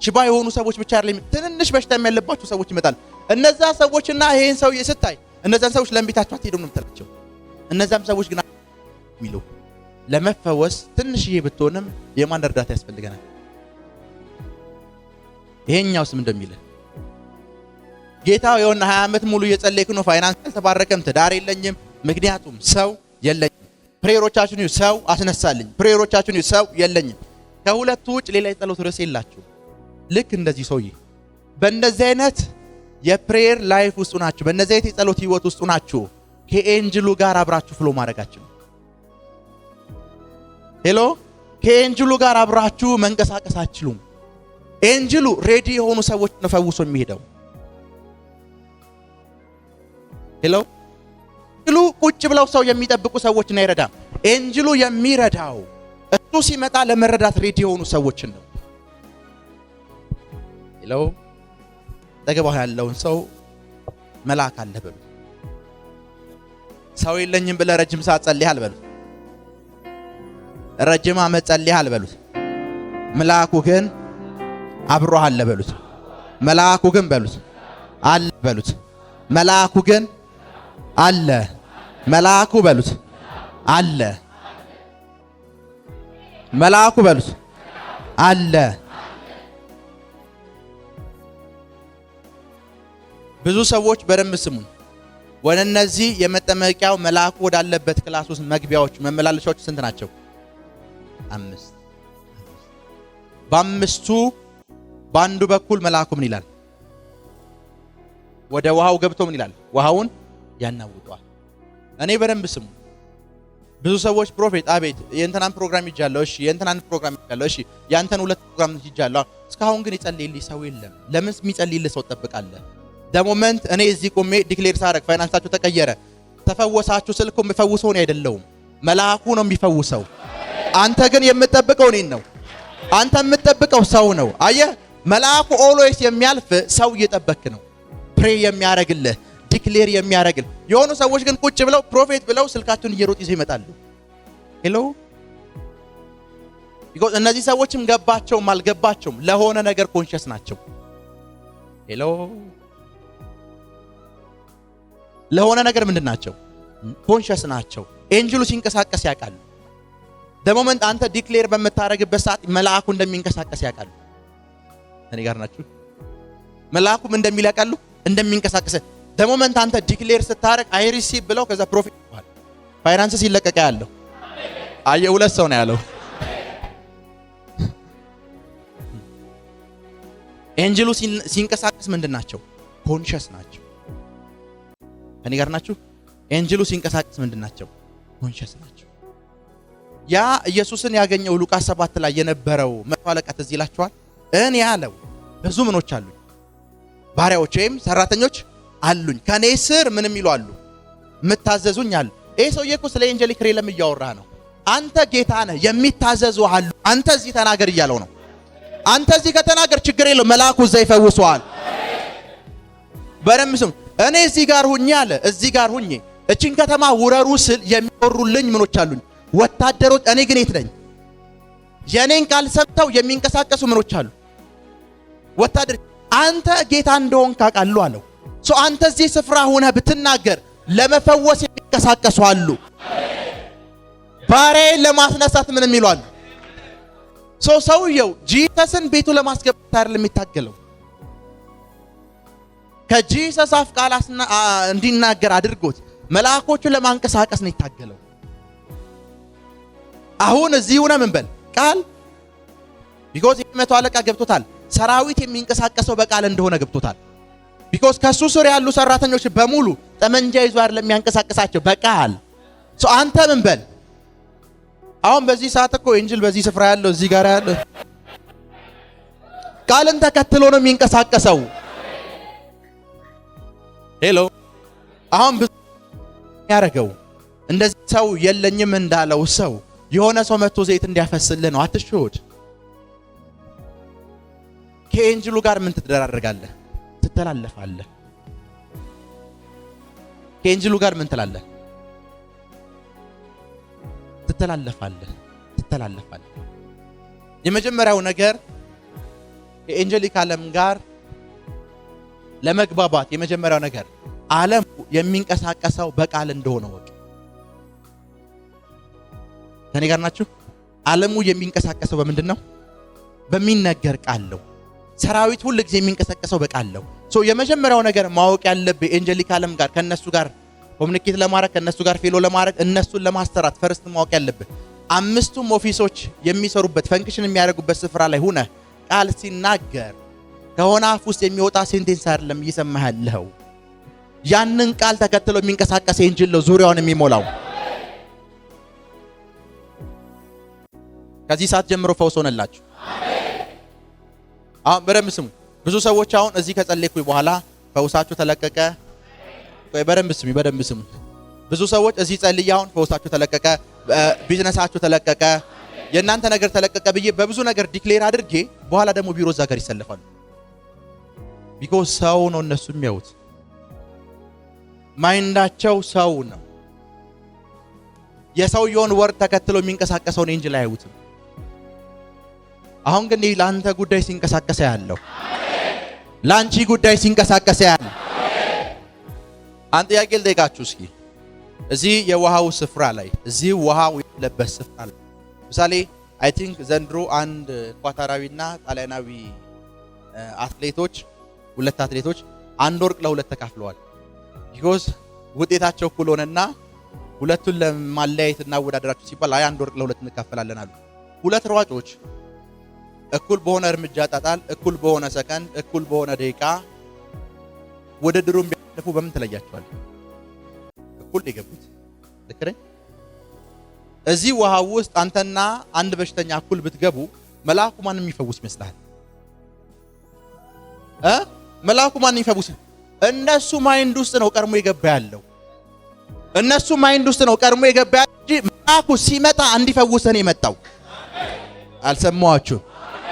ሽባ የሆኑ ሰዎች ብቻ አይደለም፣ ትንንሽ በሽታ የሚያለባቸው ሰዎች ይመጣል። እነዛ ሰዎችና ይሄን ሰው ስታይ እነዛን ሰዎች ለምቢታቸው አትሄዱም ነው የምትላቸው። እነዛም ሰዎች ግን የሚሉ ለመፈወስ ትንሽዬ ብትሆንም የማን እርዳታ ያስፈልገናል? ይሄኛው ስም እንደሚልህ ጌታ የሆነ 20 ዓመት ሙሉ እየጸለይኩ ነው፣ ፋይናንስ አልተባረከም፣ ትዳር የለኝም፣ ምክንያቱም ሰው የለኝም። ፕሬየሮቻችሁን ሰው አስነሳልኝ፣ ፕሬየሮቻችሁን ሰው የለኝም። ከሁለቱ ውጭ ሌላ የጸሎት ርዕስ የላችሁ። ልክ እንደዚህ ሰውዬ በእንደዚህ አይነት የፕሬየር ላይፍ ውስጥ ናችሁ፣ በእነዚህ አይነት የጸሎት ህይወት ውስጥ ናችሁ። ከኤንጅሉ ጋር አብራችሁ ፍሎ ማድረጋችሁ ሄሎ፣ ከኤንጅሉ ጋር አብራችሁ መንቀሳቀስ አትችሉም። ኤንጅሉ ሬዲ የሆኑ ሰዎች ነው ፈውሶ የሚሄደው። ሄሎ፣ ኤንጅሉ ቁጭ ብለው ሰው የሚጠብቁ ሰዎችን አይረዳም። ኤንጅሉ የሚረዳው እሱ ሲመጣ ለመረዳት ሬዲ የሆኑ ሰዎችን ነው። ሄሎ፣ ተገባው ያለውን ሰው መልአክ አለ በሉ። ሰው የለኝም ብለህ ረጅም ሰዓት ጸልያል በሉ። ረጅም ዓመት ጸልያል በሉት። መልአኩ ግን አብሮህ አለ በሉት። መልአኩ ግን በሉት አለ በሉት። መልአኩ ግን አለ። መልአኩ በሉት አለ። መልአኩ በሉት አለ። ብዙ ሰዎች በደንብ ስሙን። ወደ እነዚህ የመጠመቂያው መልአኩ ወዳለበት ክላስ ውስጥ መግቢያዎች መመላለሻዎች ስንት ናቸው? 5። በአምስቱ በአንዱ በኩል መልአኩ ምን ይላል? ወደ ውሃው ገብቶ ምን ይላል? ውሃውን ያናውጣል። እኔ በደንብ ስሙ። ብዙ ሰዎች ፕሮፌት አቤት የእንተናን ፕሮግራም ይጃለው፣ እሺ የእንተናን ፕሮግራም ይጃለው፣ እሺ ያንተን 2 ፕሮግራም ይጃለው፣ እስካሁን ግን ይጸልይልኝ ሰው የለም። ለምን የሚጸልይልህ ሰው ትጠብቃለህ? ደሞመንት እኔ እዚህ ቆሜ ዲክሌር ሳረግ ፋይናንሳችሁ ተቀየረ ተፈወሳችሁ ስልኩ የሚፈውሰው ነው አይደለም፣ መልአኩ ነው የሚፈውሰው። አንተ ግን የምትጠብቀው እኔን ነው። አንተ የምትጠብቀው ሰው ነው። አየህ፣ መልአኩ ኦልዌይስ የሚያልፍ ሰው እየጠበክ ነው። ፕሬ የሚያረግልህ ዲክሌር የሚያረግልህ። የሆኑ ሰዎች ግን ቁጭ ብለው ፕሮፌት ብለው ስልካቸውን እየሮጡ ይዘው ይመጣሉ። ሄሎ፣ እነዚህ ሰዎችም ገባቸውም አልገባቸውም ለሆነ ነገር ኮንሸስ ናቸው። ሄሎ ለሆነ ነገር ምንድን ናቸው? ኮንሸስ ናቸው። ኤንጅሉ ሲንቀሳቀስ ያውቃሉ። ደሞመንት አንተ ዲክሌር በምታደርግበት ሰዓት መልአኩ እንደሚንቀሳቀስ ያውቃሉ። እኔ ጋር ናችሁ? መልአኩም እንደሚል ያውቃሉ፣ እንደሚንቀሳቀስ ደሞመንት አንተ ዲክሌር ስታደርግ አይ ሪሲቭ ብለው ከዛ ፕሮፊት ይባል ፋይናንስ ሲለቀቀ ያለው አየ ሁለት ሰው ነው ያለው። ኤንጅሉ ሲንቀሳቀስ ምንድን ናቸው? ኮንሸስ ናቸው። እኔ ጋር ናችሁ? ኤንጅሉ ሲንቀሳቀስ ምንድን ናቸው? ኮንሸስ ናቸው። ያ ኢየሱስን ያገኘው ሉቃስ 7 ላይ የነበረው መቶ አለቃ ትዝ ይላችኋል? እኔ ያለው ብዙ ምኖች አሉኝ፣ ባሪያዎች ወይም ሰራተኞች አሉኝ፣ ከኔ ስር ምንም ይሉ አሉ፣ የምታዘዙኝ አሉ። ይሄ ሰውዬ እኮ ስለ ኤንጀሊክ ሪለም እያወራ ነው። አንተ ጌታ ነህ፣ የሚታዘዙ አሉ፣ አንተ እዚህ ተናገር እያለው ነው። አንተ እዚህ ከተናገር ችግር የለው፣ መልአኩ እዛ ይፈውሰዋል። በደምብ ስሙ። እኔ እዚህ ጋር ሁኜ አለ፣ እዚህ ጋር ሁኜ እቺን ከተማ ውረሩ ስል የሚወሩልኝ ምኖች አሉኝ፣ ወታደሮች። እኔ ግን የት ነኝ? የኔን ቃል ሰምተው የሚንቀሳቀሱ ምኖች አሉ፣ ወታደር። አንተ ጌታ እንደሆንክ አውቃለሁ አለው። አንተ እዚህ ስፍራ ሆነህ ብትናገር ለመፈወስ የሚንቀሳቀሱ አሉ፣ ባሪያዬን ለማስነሳት ምንም ይሏል። ሰውየው ጂሰስን ቤቱ ለማስገባት አይደለም የሚታገለው፣ ከጂሰስ አፍ ቃል እንዲናገር አድርጎት መልአኮቹን ለማንቀሳቀስ ነው የታገለው። አሁን እዚህ ሆነ ምን በል ቃል ቢኮዝ የመቶ አለቃ ገብቶታል፣ ሰራዊት የሚንቀሳቀሰው በቃል እንደሆነ ገብቶታል። ቢኮዝ ከሱ ስር ያሉ ሰራተኞች በሙሉ ጠመንጃ ይዞ አይደለም የሚያንቀሳቀሳቸው በቃል። አንተ ምን በል አሁን በዚህ ሰዓት እኮ ኤንጅል በዚህ ስፍራ ያለው እዚህ ጋር ያለው ቃልን ተከትሎ ነው የሚንቀሳቀሰው። ሄሎ አሁን ብዙ ያረጋው እንደዚህ ሰው የለኝም እንዳለው ሰው የሆነ ሰው መጥቶ ዘይት እንዲያፈስልህ ነው። አትሽወድ። ከኤንጅሉ ጋር ምን ትደራረጋለህ? ትተላለፋለህ። ከኤንጅሉ ጋር ምን ትላለህ? ትተላለፋለህ። የመጀመሪያው ነገር የኤንጀሊክ ዓለም ጋር ለመግባባት የመጀመሪያው ነገር ዓለም የሚንቀሳቀሰው በቃል እንደሆነ ወቅ። ከኔ ጋር ናችሁ? ዓለሙ የሚንቀሳቀሰው በምንድን ነው? በሚነገር ቃል ነው። ሰራዊት ሁሉ ጊዜ የሚንቀሳቀሰው በቃል ነው። የመጀመሪያው ነገር ማወቅ ያለብህ ኤንጀሊክ ዓለም ጋር ከነሱ ጋር ኮሙኒኬት ለማድረግ ከነሱ ጋር ፌሎ ለማድረግ እነሱን ለማስተራት ፈርስት ማወቅ ያለብህ አምስቱም ኦፊሶች የሚሰሩበት ፈንክሽን የሚያደርጉበት ስፍራ ላይ ሆነ ቃል ሲናገር ከሆነ አፍ ውስጥ የሚወጣ ሴንቴንስ አይደለም እየሰማህ ያለኸው። ያንን ቃል ተከትሎ የሚንቀሳቀስ ኤንጅል ነው ዙሪያውን የሚሞላው። ከዚህ ሰዓት ጀምሮ ፈውስ ሆነላችሁ። አሁን በደንብ ስሙ። ብዙ ሰዎች አሁን እዚህ ከጸለይኩኝ በኋላ ፈውሳችሁ ተለቀቀ። በደንብ ስሙ። ብዙ ሰዎች እዚህ ጸልይ አሁን ፈውሳችሁ ተለቀቀ፣ ቢዝነሳችሁ ተለቀቀ፣ የእናንተ ነገር ተለቀቀ ብዬ በብዙ ነገር ዲክሌር አድርጌ በኋላ ደግሞ ቢሮ እዛ ጋር ይሰለፋሉ። ቢኮዝ ሰው ነው እነሱ የሚያዩት፣ ማይንዳቸው ሰው ነው። የሰውየውን ወርድ ተከትሎ የሚንቀሳቀሰውን ኤንጅል አያዩትም። አሁን ግን ለአንተ ጉዳይ ሲንቀሳቀስ ያለው ለአንቺ ጉዳይ ሲንቀሳቀስ ያለው አንተ ጥያቄ ልጠይቃችሁ እስኪ። እዚህ የውሃው ስፍራ ላይ እዚህ ውሃው ያለበት ስፍራ ላይ ምሳሌ አይ ቲንክ ዘንድሮ አንድ ኳታራዊና ጣሊያናዊ አትሌቶች ሁለት አትሌቶች አንድ ወርቅ ለሁለት ተካፍለዋል። ቢኮዝ ውጤታቸው እኩል ሆነና ሁለቱን ለማለያየት እናወዳደራችሁ ሲባል አይ አንድ ወርቅ ለሁለት እንካፈላለን አሉ። ሁለት ሯጮች እኩል በሆነ እርምጃ ጣጣል፣ እኩል በሆነ ሰከንድ፣ እኩል በሆነ ደቂቃ ውድድሩን ቢያልፉ በምን ተለያቸዋል? እኩል የገቡት ልክ ነኝ። እዚህ ውሃ ውስጥ አንተና አንድ በሽተኛ እኩል ብትገቡ መልአኩ ማን የሚፈውስ ይመስልሃል? መልአኩ ማን ይፈውስ? እነሱ ማይንድ ውስጥ ነው ቀድሞ የገባ ያለው። እነሱ ማይንድ ውስጥ ነው ቀድሞ የገባ ያለው እንጂ መልአኩ ሲመጣ እንዲፈውስ ነው የመጣው። አልሰማችሁ?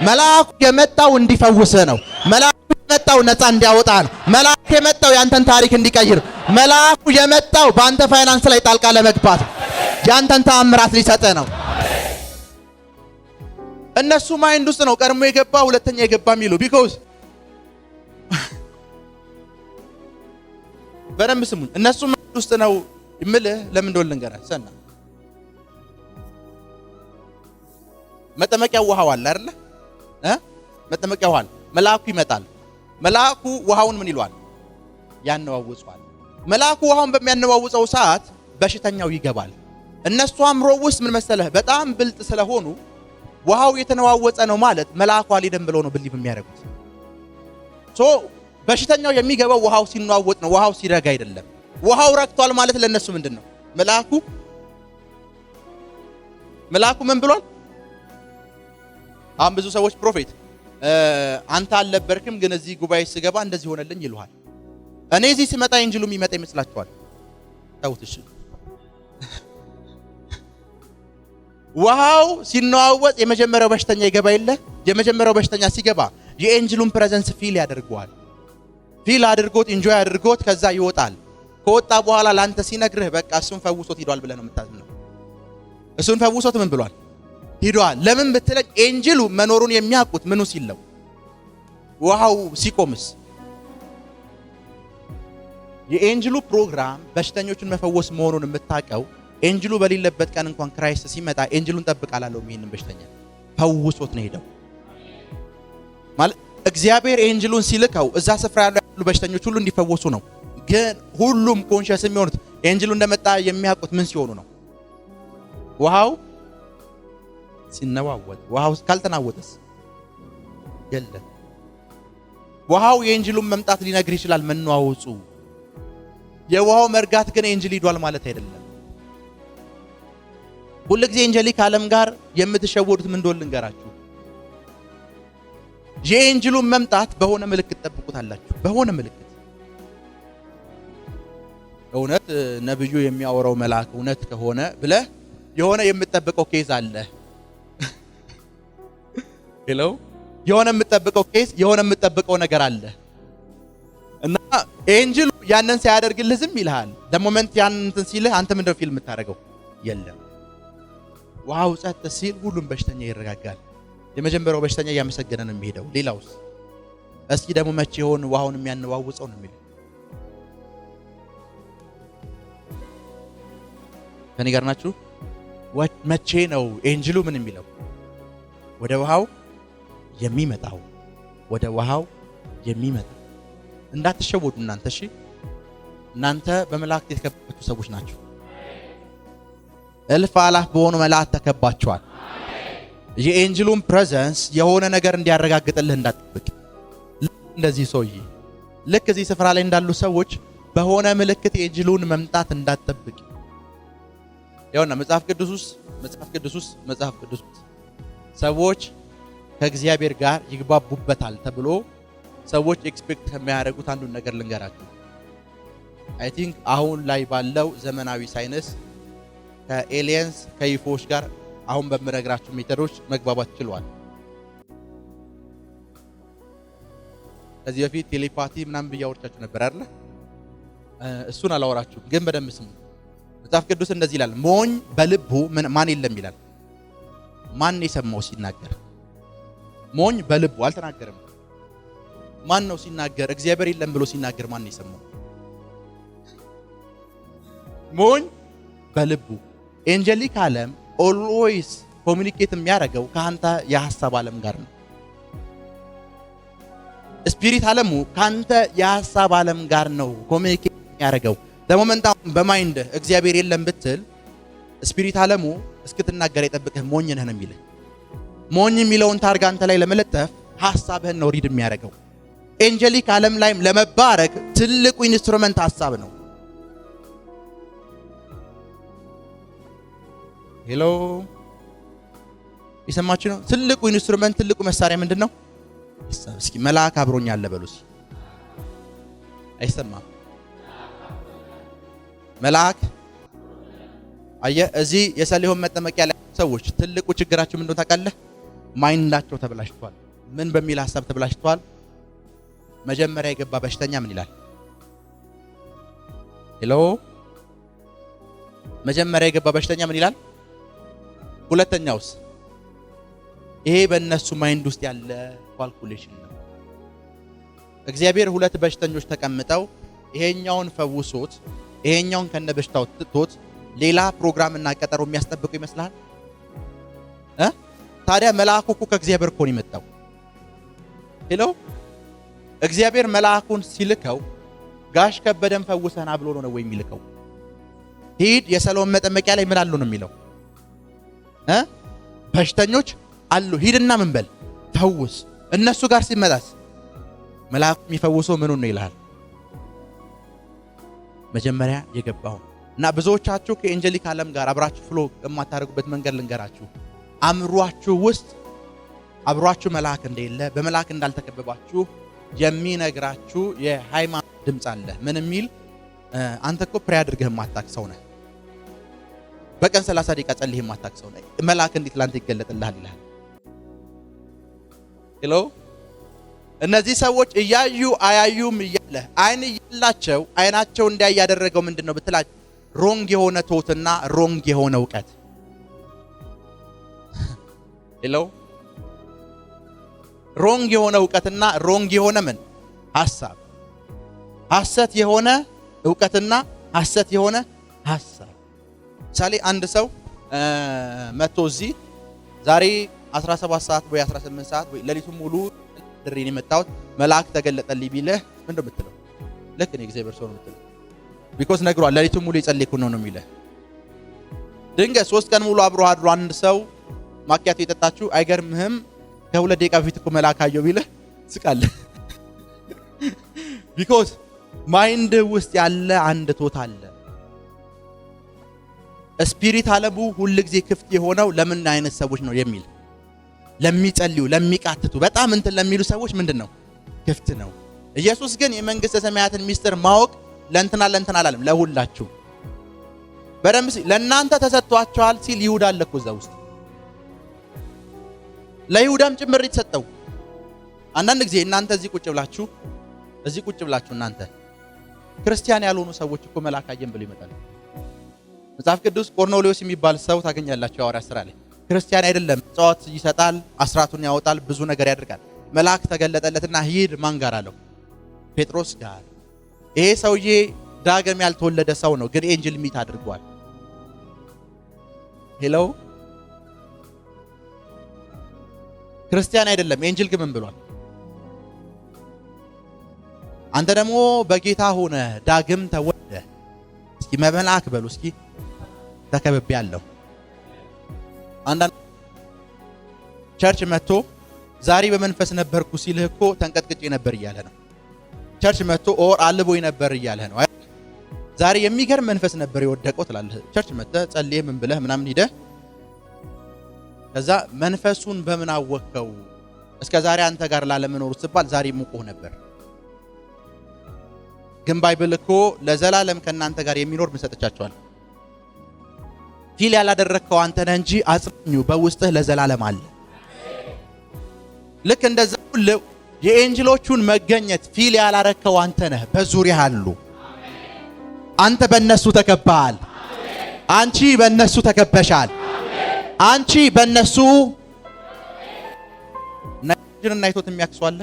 መልአኩ የመጣው እንዲፈውስ ነው። መልአኩ የመጣው ነፃ እንዲያወጣ ነው። መልአኩ የመጣው ያንተን ታሪክ እንዲቀይር። መልአኩ የመጣው በአንተ ፋይናንስ ላይ ጣልቃ ለመግባት ያንተን ተአምራት ሊሰጥ ነው። እነሱ ማይንድ ውስጥ ነው ቀድሞ የገባ ሁለተኛ የገባ የሚሉ ቢኮዝ በደንብ ስሙኝ። እነሱ መንገድ ውስጥ ነው የምልህ። ለምን እንደሆነ ልንገርህ። ሰና መጠመቂያው ውሃው አለ አይደለ? መጠመቂያው ውሃ መልአኩ ይመጣል። መልአኩ ውሃውን ምን ይሏል? ያነዋውጸዋል። መልአኩ ውሃውን በሚያነዋውጸው ሰዓት በሽተኛው ይገባል። እነሱ አእምሮ ውስጥ ምን መሰለህ በጣም ብልጥ ስለሆኑ ውሃው የተነዋወጸ ነው ማለት መልአኩ አልሄደም ብለው ነው ብሊቭ የሚያደርጉት። በሽተኛው የሚገባው ውሃው ሲነዋወጥ ነው፣ ውሃው ሲረጋ አይደለም። ውሃው ረክቷል ማለት ለነሱ ምንድነው? መልአኩ ምን ብሏል? አሁን ብዙ ሰዎች ፕሮፌት አንተ አልነበርክም ግን እዚህ ጉባኤ ስገባ እንደዚህ ሆነልኝ ይሉሃል። እኔ እዚህ ስመጣ ኤንጅሉ የሚመጣ ይመስላችኋል? ታውትሽ ውሃው ሲነዋወጥ የመጀመሪያው በሽተኛ ይገባ የለ? የመጀመሪያው በሽተኛ ሲገባ የኤንጅሉን ፕሬዘንስ ፊል ያደርገዋል። ፊል አድርጎት ኢንጆይ አድርጎት ከዛ ይወጣል። ከወጣ በኋላ ላንተ ሲነግርህ በቃ እሱን ፈውሶት ሄዷል ብለህ ነው የምታዝነው። እሱን ፈውሶት ምን ብሏል? ሄዷል። ለምን ብትለኝ ኤንጅሉ መኖሩን የሚያውቁት ምኑ ሲለው ውሃው ሲቆምስ። የኤንጅሉ ፕሮግራም በሽተኞችን መፈወስ መሆኑን የምታውቀው ኤንጅሉ በሌለበት ቀን እንኳን ክራይስት ሲመጣ ኤንጅሉን ጠብቃላለሁ ይሄንን በሽተኛ ፈውሶት ነው ሄደው ማለት እግዚአብሔር ኤንጅሉን ሲልከው እዛ ስፍራ ያሉ በሽተኞች ሁሉ እንዲፈወሱ ነው። ግን ሁሉም ኮንሺየስ የሚሆኑት ኤንጅሉ እንደመጣ የሚያውቁት ምን ሲሆኑ ነው? ውሃው ሲነዋወጥ። ውሃው ካልተናወጠስ የለም። ውሃው የኤንጅሉን መምጣት ሊነግር ይችላል መነዋወጹ። የውሃው መርጋት ግን ኤንጅል ሄዷል ማለት አይደለም። ሁልጊዜ ኤንጀሊክ ዓለም ጋር የምትሸወዱት ምን እንደሆነ ልንገራችሁ። የኤንጅሉን መምጣት በሆነ ምልክት ጠብቁታላችሁ። በሆነ ምልክት እውነት ነብዩ የሚያወራው መልአክ እውነት ከሆነ ብለህ የሆነ የምትጠብቀው ኬዝ አለ። ሄሎ የሆነ የምትጠብቀው ኬዝ፣ የሆነ የምትጠብቀው ነገር አለ እና ኤንጅሉ ያንን ሲያደርግልህ ዝም ይልሃል። ለሞመንት ያንን ሲልህ አንተ ምንድነው ፊልም የምታደርገው? የለም። ውሃው ጸጥ ሲል ሁሉም በሽተኛ ይረጋጋል። የመጀመሪያው በሽተኛ እያመሰገነ ነው የሚሄደው። ሌላውስ እስኪ ደግሞ መቼ ይሆን ውሃውን የሚያነዋውጸው ነው የሚለው? ከኔ ጋር ናችሁ? መቼ ነው ኤንጅሉ ምን የሚለው? ወደ ውሃው የሚመጣው፣ ወደ ውሃው የሚመጣው። እንዳትሸወዱ እናንተ። እሺ እናንተ በመላእክት የተከበባችሁ ሰዎች ናችሁ። እልፍ አላፍ በሆኑ መላእክት ተከባችኋል። የኤንጅሉን ፕሬዘንስ የሆነ ነገር እንዲያረጋግጥልህ እንዳትጠብቅ። እንደዚህ ሰውዬ ልክ እዚህ ስፍራ ላይ እንዳሉ ሰዎች በሆነ ምልክት የኤንጅሉን መምጣት እንዳትጠብቅ። ያውና መጽሐፍ ቅዱስ ውስጥ ሰዎች ከእግዚአብሔር ጋር ይግባቡበታል ተብሎ ሰዎች ኤክስፔክት ከሚያደርጉት አንዱን ነገር ልንገራችሁ። አይ ቲንክ አሁን ላይ ባለው ዘመናዊ ሳይንስ ከኤሊየንስ ከዩፎዎች ጋር አሁን በምነግራችሁ ሜተዶች መግባባት ችሏል። ከዚህ በፊት ቴሌፓቲ ምናምን ብያወርቻችሁ ነበር አይደል? እሱን አላወራችሁም፣ ግን በደንብ ስሙ። መጽሐፍ ቅዱስ እንደዚህ ይላል፣ ሞኝ በልቡ ማን የለም ይላል። ማን የሰማው ሲናገር? ሞኝ በልቡ አልተናገረም። ማን ነው ሲናገር? እግዚአብሔር የለም ብሎ ሲናገር ማን የሰማው? ሞኝ በልቡ። ኤንጀሊክ ዓለም ኦልዌይስ ኮሙኒኬት የሚያደርገው ከአንተ የሐሳብ ዓለም ጋር ነው። ስፒሪት ዓለሙ ከአንተ የሐሳብ ዓለም ጋር ነው ኮሙኒኬት የሚያደርገው። ለሞመንት በማይንድ እግዚአብሔር የለም ብትል ስፒሪት ዓለሙ እስክትናገር የጠብቅህ ሞኝ ነህ ነው የሚልህ። ሞኝ የሚለውን ታርጋ አንተ ላይ ለመለጠፍ ሐሳብህን ነው ሪድ የሚያደርገው። ኤንጀሊክ ዓለም ላይም ለመባረክ ትልቁ ኢንስትሩመንት ሐሳብ ነው። ሄሎ ይሰማችሁ ነው? ትልቁ ኢንስትሩመንት ትልቁ መሳሪያ ምንድነው? ሐሳብ። እስኪ መልአክ አብሮኝ አለ በሉስ። አይሰማም? መልአክ አየህ፣ እዚህ የሰሊሆም መጠመቂያ ላይ ሰዎች ትልቁ ችግራቸው ምንድነው ታውቃለህ? ማይንዳቸው ተበላሽቷል። ምን በሚል ሐሳብ ተበላሽቷል? መጀመሪያ የገባ በሽተኛ ምን ይላል? ሄሎ መጀመሪያ የገባ በሽተኛ ምን ይላል? ሁለተኛውስ? ይሄ በእነሱ ማይንድ ውስጥ ያለ ካልኩሌሽን ነው። እግዚአብሔር ሁለት በሽተኞች ተቀምጠው ይሄኛውን ፈውሶት ይሄኛውን ከነበሽታው ትቶት ሌላ ፕሮግራም እና ቀጠሮ የሚያስጠብቀው ይመስላል? ታዲያ መልአኩ እኮ ከእግዚአብሔር እኮ ነው የመጣው። ሄሎ እግዚአብሔር መልአኩን ሲልከው ጋሽ ከበደን ፈውሰና ብሎ ነው ወይ የሚልከው? ሂድ የሰሎን መጠመቂያ ላይ ምን አሉ ነው የሚለው? በሽተኞች አሉ ሂድና ምን በል ፈውስ። እነሱ ጋር ሲመጣስ መልአኩ የሚፈውሰው ምኑን ነው ይላል? መጀመሪያ የገባው እና ብዙዎቻችሁ ከኤንጀሊክ ዓለም ጋር አብራችሁ ፍሎ የማታደርጉበት መንገድ ልንገራችሁ። አእምሯችሁ ውስጥ አብሯችሁ መልአክ እንደሌለ በመልአክ እንዳልተከበባችሁ የሚነግራችሁ የሃይማኖት ድምፅ አለ። ምን የሚል? አንተ እኮ ፕሬ አድርገህ የማታውቅ ሰው ነህ። በቀን 30 ደቂቃ ጸልይህ የማታውቅ ሰው ነህ። መልአክ እንዴት ላንተ ይገለጥልሃል ይላል። ሄሎ እነዚህ ሰዎች እያዩ አያዩም እያለ አይን እያላቸው አይናቸው እንዳይ ያደረገው ምንድነው ብትላችሁ ሮንግ የሆነ ቶትና ሮንግ የሆነ ዕውቀት። ሄሎ ሮንግ የሆነ ዕውቀትና ሮንግ የሆነ ምን ሐሳብ፣ ሐሰት የሆነ ዕውቀትና ሐሰት የሆነ ሐሳብ። ምሳሌ አንድ ሰው መጥቶ እዚህ ዛሬ 17 ሰዓት ወይ 18 ሰዓት ወይ ሌሊቱን ሙሉ ድሪን የመጣሁት መልአክ ተገለጠልኝ ቢልህ ምን ነው የምትለው? ልክ ነው እግዚአብሔር ሰው ነው የምትለው። ቢኮዝ ነግሯል ሌሊቱን ሙሉ የጸለይኩ ነው የሚልህ። ድንገት 3 ቀን ሙሉ አብሮ አድሮ አንድ ሰው ማኪያቶ የጠጣችሁ አይገርምህም ከ2 ደቂቃ በፊት እኮ መልአክ አየሁ ቢልህ ስቃለህ። ቢኮዝ ማይንድ ውስጥ ያለ አንድ ቶት አለ። ስፒሪት ዓለሙ ሁሉ ጊዜ ክፍት የሆነው ለምን አይነት ሰዎች ነው የሚል ለሚጸልዩ ለሚቃትቱ በጣም እንትን ለሚሉ ሰዎች ምንድነው ክፍት ነው። ኢየሱስ ግን የመንግስተ ሰማያትን ሚስጥር ማወቅ ለእንትና አላለም፣ ለሁላችሁ በደንብ ለእናንተ ተሰጥቷቸዋል ሲል ይሁዳ አለ እኮ እዛ ውስጥ። ለይሁዳም ጭምር የተሰጠው። አንዳንድ ጊዜ እናንተ እዚህ ቁጭ ብላችሁ እናንተ ክርስቲያን ያልሆኑ ሰዎች እኮ መልአክ አየን ብለው ይመጣሉ። መጽሐፍ ቅዱስ ቆርኔሌዎስ የሚባል ሰው ታገኛላችሁ ሐዋርያት ሥራ ላይ። ክርስቲያን አይደለም፣ ጸዋት ይሰጣል፣ አስራቱን ያወጣል፣ ብዙ ነገር ያደርጋል። መልአክ ተገለጠለትና ሂድ ማን ጋር አለው? ጴጥሮስ ጋር። ይሄ ሰውዬ ዳግም ያልተወለደ ሰው ነው፣ ግን ኤንጅል ሚት አድርጓል። ሄሎ ክርስቲያን አይደለም፣ ኤንጅል ግን ምን ብሏል? አንተ ደግሞ በጌታ ሆነ ዳግም ተወልደ። እስኪ መልአክ በሉ እስኪ ተከብቤ ያለው አንዳንድ ቸርች መጥቶ ዛሬ በመንፈስ ነበርኩ ሲልህ እኮ ተንቀጥቅጬ ነበር እያለ ነው። ቸርች መጥቶ ኦር አልቦይ ነበር እያለ ነው። ዛሬ የሚገርም መንፈስ ነበር የወደቀው ትላለህ። ቸርች መጥተህ ጸልዬ ምን ብለህ ምናምን ሂደህ ከዛ መንፈሱን በምን አወቀው? እስከ ዛሬ አንተ ጋር ላለመኖር ሲባል ዛሬ ሙቆህ ነበር። ግን ባይብል እኮ ለዘላለም ከናንተ ጋር የሚኖር ምን ሰጥቻቸዋል? ፊል ያላደረከው አንተ ነህ እንጂ አጽናኙ በውስጥህ ለዘላለም አለ። ልክ እንደዛ ሁሉ የኤንጅሎቹን መገኘት ፊል ያላረከው አንተ ነህ፣ በዙሪያ አሉ። አንተ በእነሱ ተከባሃል። አንቺ በእነሱ ተከበሻል። አንቺ በእነሱ ናይትሮጅን አይቶት የሚያክሷለ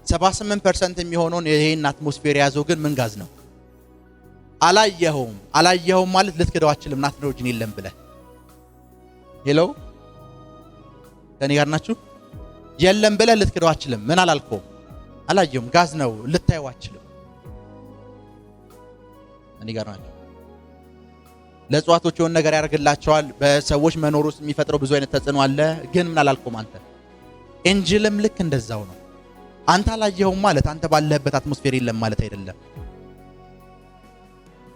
78% የሚሆነውን ይሄን አትሞስፌር ያዘው። ግን ምን ጋዝ ነው? አላየኸውም ማለት ልትክደው አትችልም። ናይትሮጅን የለም ብለህ ሄሎ ከኔ ጋር ናችሁ? የለም ብለህ ልትክደው አትችልም። ምን አላልከውም? አላየኸውም፣ ጋዝ ነው፣ ልታየው አትችልም። እኔ ጋር ናችሁ? ለእጽዋቶች የሆነ ነገር ያደርግላቸዋል። በሰዎች መኖር ውስጥ የሚፈጥረው ብዙ አይነት ተጽዕኖ አለ። ግን ምን አላልከውም አንተ። ኤንጅልም ልክ እንደዛው ነው። አንተ አላየኸውም ማለት አንተ ባለህበት አትሞስፌር የለም ማለት አይደለም።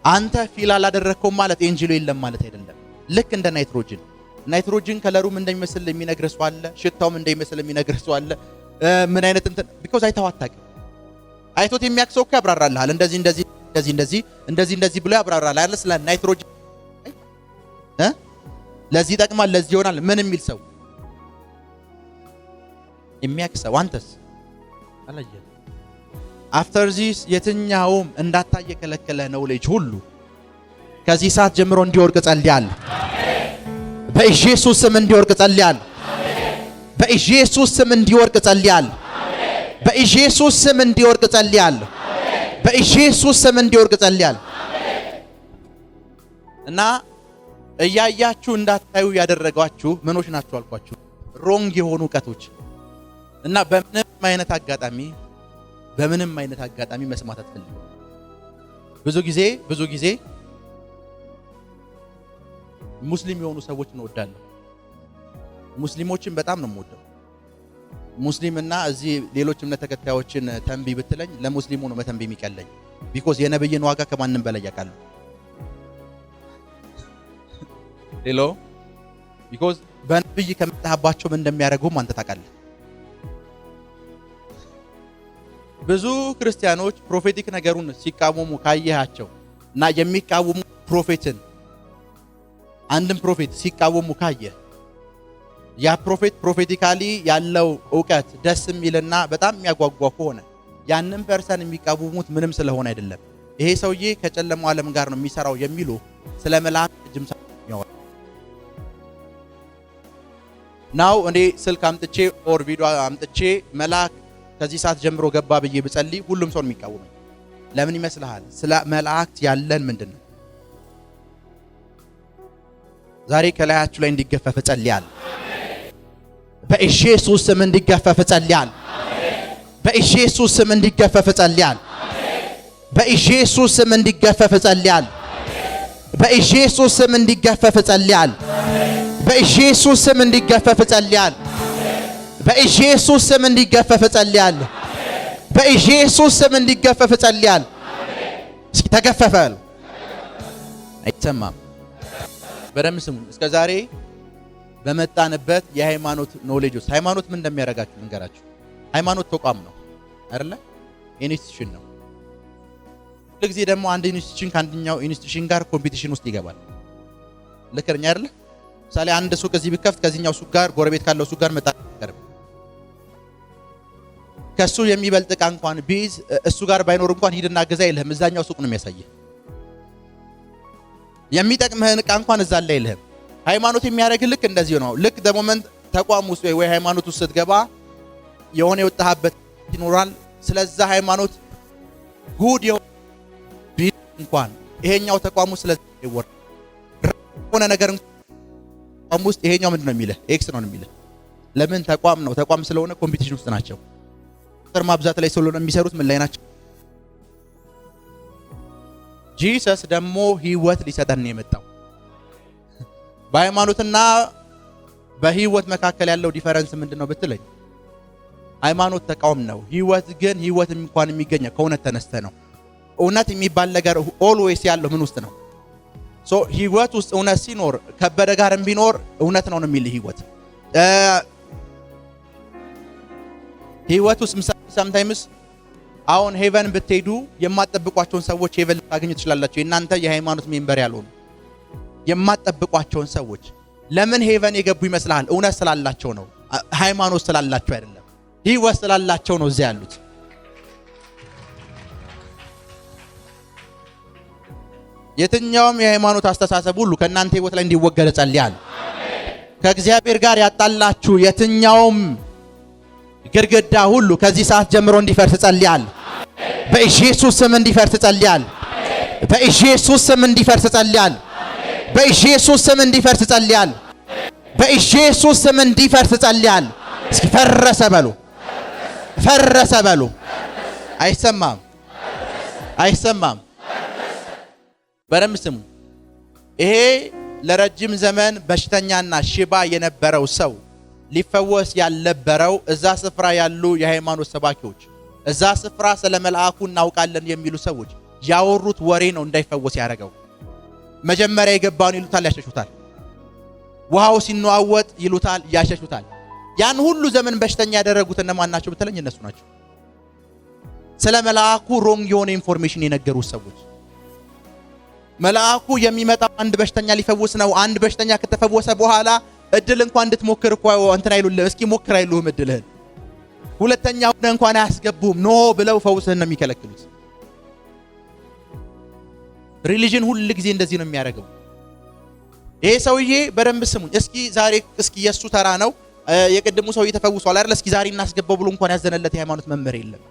አንተ ፊል አላደረከውም ማለት ኤንጅሉ የለም ማለት አይደለም። ልክ እንደ ናይትሮጅን ከለሩም እንደሚመስል የሚነግር ሰው አለ። ሽታውም እንደሚመስል የሚነግር ሰው አለ። ምን አይነት እንትን ቢኮዝ አይተኸው አታውቅም። አይቶት የሚያክሰው እኮ ያብራራልሃል። እንደዚህ ብሎ ያብራራልሃል አይደል? ስለ ናይትሮጅን ለዚህ ይጠቅማል፣ ለዚህ ይሆናል ምን የሚል ሰው የሚያክሰው። አንተስ አላየህ። አፍተር ዚስ የትኛውም እንዳታይ የከለከለ ኖሌጅ ሁሉ ከዚህ ሰዓት ጀምሮ እንዲወርቅ ጸልያለሁ። በኢየሱስ ስም እንዲወርቅ ጸልያለሁ። በኢየሱስ ስም እንዲወርቅ ጸልያለሁ። በኢየሱስ ስም እንዲወርቅ ጸልያለሁ። በኢየሱስ ስም እንዲወርቅ ጸልያለሁ። እና እያያችሁ እንዳታዩ ያደረጋችሁ ምኖች ናቸው አልኳችሁ? ሮንግ የሆኑ እውቀቶች። እና በምንም አይነት አጋጣሚ መስማት አትፈልጉ። ብዙ ጊዜ ሙስሊም የሆኑ ሰዎች እንወዳለን። ሙስሊሞችን በጣም ነው የምወደው። ሙስሊምና እዚህ ሌሎች እምነት ተከታዮችን ተንቢ ብትለኝ ለሙስሊሙ ነው መተንቢ የሚቀለኝ። ቢኮዝ የነብይን ዋጋ ከማንም በላይ ያውቃሉ። ሄሎ ቢኮዝ በነብይ ከመጣባቸው ምን እንደሚያደርጉም አንተ ታውቃለህ። ብዙ ክርስቲያኖች ፕሮፌቲክ ነገሩን ሲቃወሙ ካየሃቸው እና የሚቃወሙ ፕሮፌትን አንድም ፕሮፌት ሲቃወሙ ካየህ ያ ፕሮፌቲካሊ ያለው ዕውቀት ደስ የሚልና በጣም የሚያጓጓ ከሆነ ያንን ፐርሰን የሚቃወሙት ምንም ስለሆነ አይደለም። ይሄ ሰውዬ ከጨለማው ዓለም ጋር ነው የሚሰራው የሚሉ ስለ መላእክት ጅምሳ ነው። ናው እኔ ስልክ አምጥቼ ኦር ቪዲዮ አምጥቼ መልአክ ከዚህ ሰዓት ጀምሮ ገባ ብዬ ብጸልይ ሁሉም ሰው የሚቃወመኝ ለምን ይመስልሃል? ስለ መላእክት ያለን ምንድነው? ዛሬ ከላያችሁ ላይ እንዲገፈፍ ጸልያለሁ። በኢየሱስ ስም እንዲገፈፍ ጸልያለሁ። በኢየሱስ ስም እንዲገፈፍ ጸልያለሁ። በኢየሱስ ስም እንዲገፈፍ ጸልያለሁ። በኢየሱስ ስም እንዲገፈፍ ጸልያለሁ። በኢየሱስ ስም እንዲገፈፍ ጸልያለሁ። በኢየሱስ ስም እንዲገፈፍ ጸልያለሁ። በኢየሱስ ስም እንዲገፈፍ ጸልያለሁ። እስኪ ተገፈፈ። አይሰማም? በደም ስሙ። እስከ ዛሬ በመጣንበት የሃይማኖት ኖሌጅስ ሃይማኖት ምን እንደሚያደርጋችሁ ልንገራችሁ። ሃይማኖት ተቋም ነው አይደለ? ኢንስቲትዩሽን ነው። ለጊዜ ደግሞ አንድ ኢንስቲትዩሽን ከአንደኛው ኢንስቲትዩሽን ጋር ኮምፒቲሽን ውስጥ ይገባል። ልክ ነኝ አይደለ? ምሳሌ አንድ ሱቅ እዚህ ቢከፍት ከዚህኛው ሱቅ ጋር ጎረቤት ካለው ሱቅ ጋር መጣጣም አይቀርም። ከሱ የሚበልጥ ዕቃ እንኳን ቢይዝ እሱ ጋር ባይኖር እንኳን ሂድና ገዛ ይልህም፣ እዛኛው ሱቅ ነው የሚያሳየህ። የሚጠቅምህን ዕቃ እንኳን እዛ ላይ ይልህም። ሃይማኖት የሚያደርግ ልክ እንደዚህ ነው። ልክ ደሞመንት ተቋም ውስጥ ወይ ሃይማኖት ውስጥ ስትገባ የሆነ የወጣህበት ይኖራል። ስለዛ ሃይማኖት ጉድ እንኳን ይሄኛው ተቋም ውስጥ ስለዚህ ይወር ሆነ ነገር ተቋም ውስጥ ይሄኛው ምንድነው የሚልህ? ኤክስ ነው የሚልህ። ለምን? ተቋም ነው። ተቋም ስለሆነ ኮምፒቲሽን ውስጥ ናቸው። ቁጥር ማብዛት ላይ ስለሆነ የሚሰሩት ምን ላይ ናቸው? ጂሰስ ደግሞ ህይወት ሊሰጠን የመጣው በሃይማኖትና በህይወት መካከል ያለው ዲፈረንስ ምንድነው ብትለኝ፣ ሃይማኖት ተቋም ነው። ህይወት ግን ህይወት እንኳን የሚገኘው ከእውነት ተነስተ ነው። እውነት የሚባል ነገር ኦልዌይስ ያለው ምን ውስጥ ነው? ሶ ህይወት ውስጥ እውነት ሲኖር ከበደ ጋርም ቢኖር እውነት ነው የሚል ህይወት ውስጥ sometimes አሁን ሄቨን ብትሄዱ የማትጠብቋቸውን ሰዎች ሄቨን ልታገኙ ትችላላችሁ። የእናንተ የሃይማኖት ሜምበር ያልሆኑ የማትጠብቋቸውን ሰዎች ለምን ሄቨን የገቡ ይመስልሃል? እውነት ስላላቸው ነው። ሃይማኖት ስላላቸው አይደለም። ህይወት ስላላቸው ነው እዚያ ያሉት። የትኛውም የሃይማኖት አስተሳሰብ ሁሉ ከእናንተ ህይወት ላይ እንዲወገድ ጸልያለሁ። ከእግዚአብሔር ጋር ያጣላችሁ የትኛውም ግድግዳ ሁሉ ከዚህ ሰዓት ጀምሮ እንዲፈርስ ጸልያለሁ። በኢየሱስ ስም እንዲፈርስ ጸልያለሁ። በኢየሱስ ስም እንዲፈርስ ጸልያለሁ። በኢየሱስ ስም እንዲፈርስ ጸልያለሁ። በኢየሱስ ስም እንዲፈርስ ጸልያለሁ። እስኪ ፈረሰ በሉ። ፈረሰ በሉ። አይሰማም? አይሰማም? በደም ስሙ። ይሄ ለረጅም ዘመን በሽተኛና ሽባ የነበረው ሰው ሊፈወስ ያልነበረው እዛ ስፍራ ያሉ የሃይማኖት ሰባኪዎች፣ እዛ ስፍራ ስለ መልአኩ እናውቃለን የሚሉ ሰዎች ያወሩት ወሬ ነው እንዳይፈወስ ያደረገው። መጀመሪያ የገባውን ይሉታል፣ ያሸሹታል። ውሃው ሲነዋወጥ ይሉታል፣ ያሸሹታል። ያን ሁሉ ዘመን በሽተኛ ያደረጉት እነማን ናቸው ብትለኝ እነሱ ናቸው። ስለ መልአኩ ሮንግ የሆነ ኢንፎርሜሽን የነገሩት ሰዎች። መልአኩ የሚመጣው አንድ በሽተኛ ሊፈውስ ነው። አንድ በሽተኛ ከተፈወሰ በኋላ እድል እንኳን እንድትሞክር እንትን አይሉልህም። እስኪ ሞክር አይሉህም እድልህን። ሁለተኛው እንኳን አያስገቡም። ኖ ብለው ፈውስህን ነው የሚከለክሉት። ሪሊጅን ሁሉ ጊዜ እንደዚህ ነው የሚያደርገው። ይሄ ሰውዬ በደንብ ስሙኝ እስኪ። ዛሬ እስኪ የሱ ተራ ነው። የቀደሙ ሰው ተፈውሷል አይደል? እስኪ ዛሬ እናስገባው ብሎ እንኳን ያዘነለት የሃይማኖት መምህር የለም፣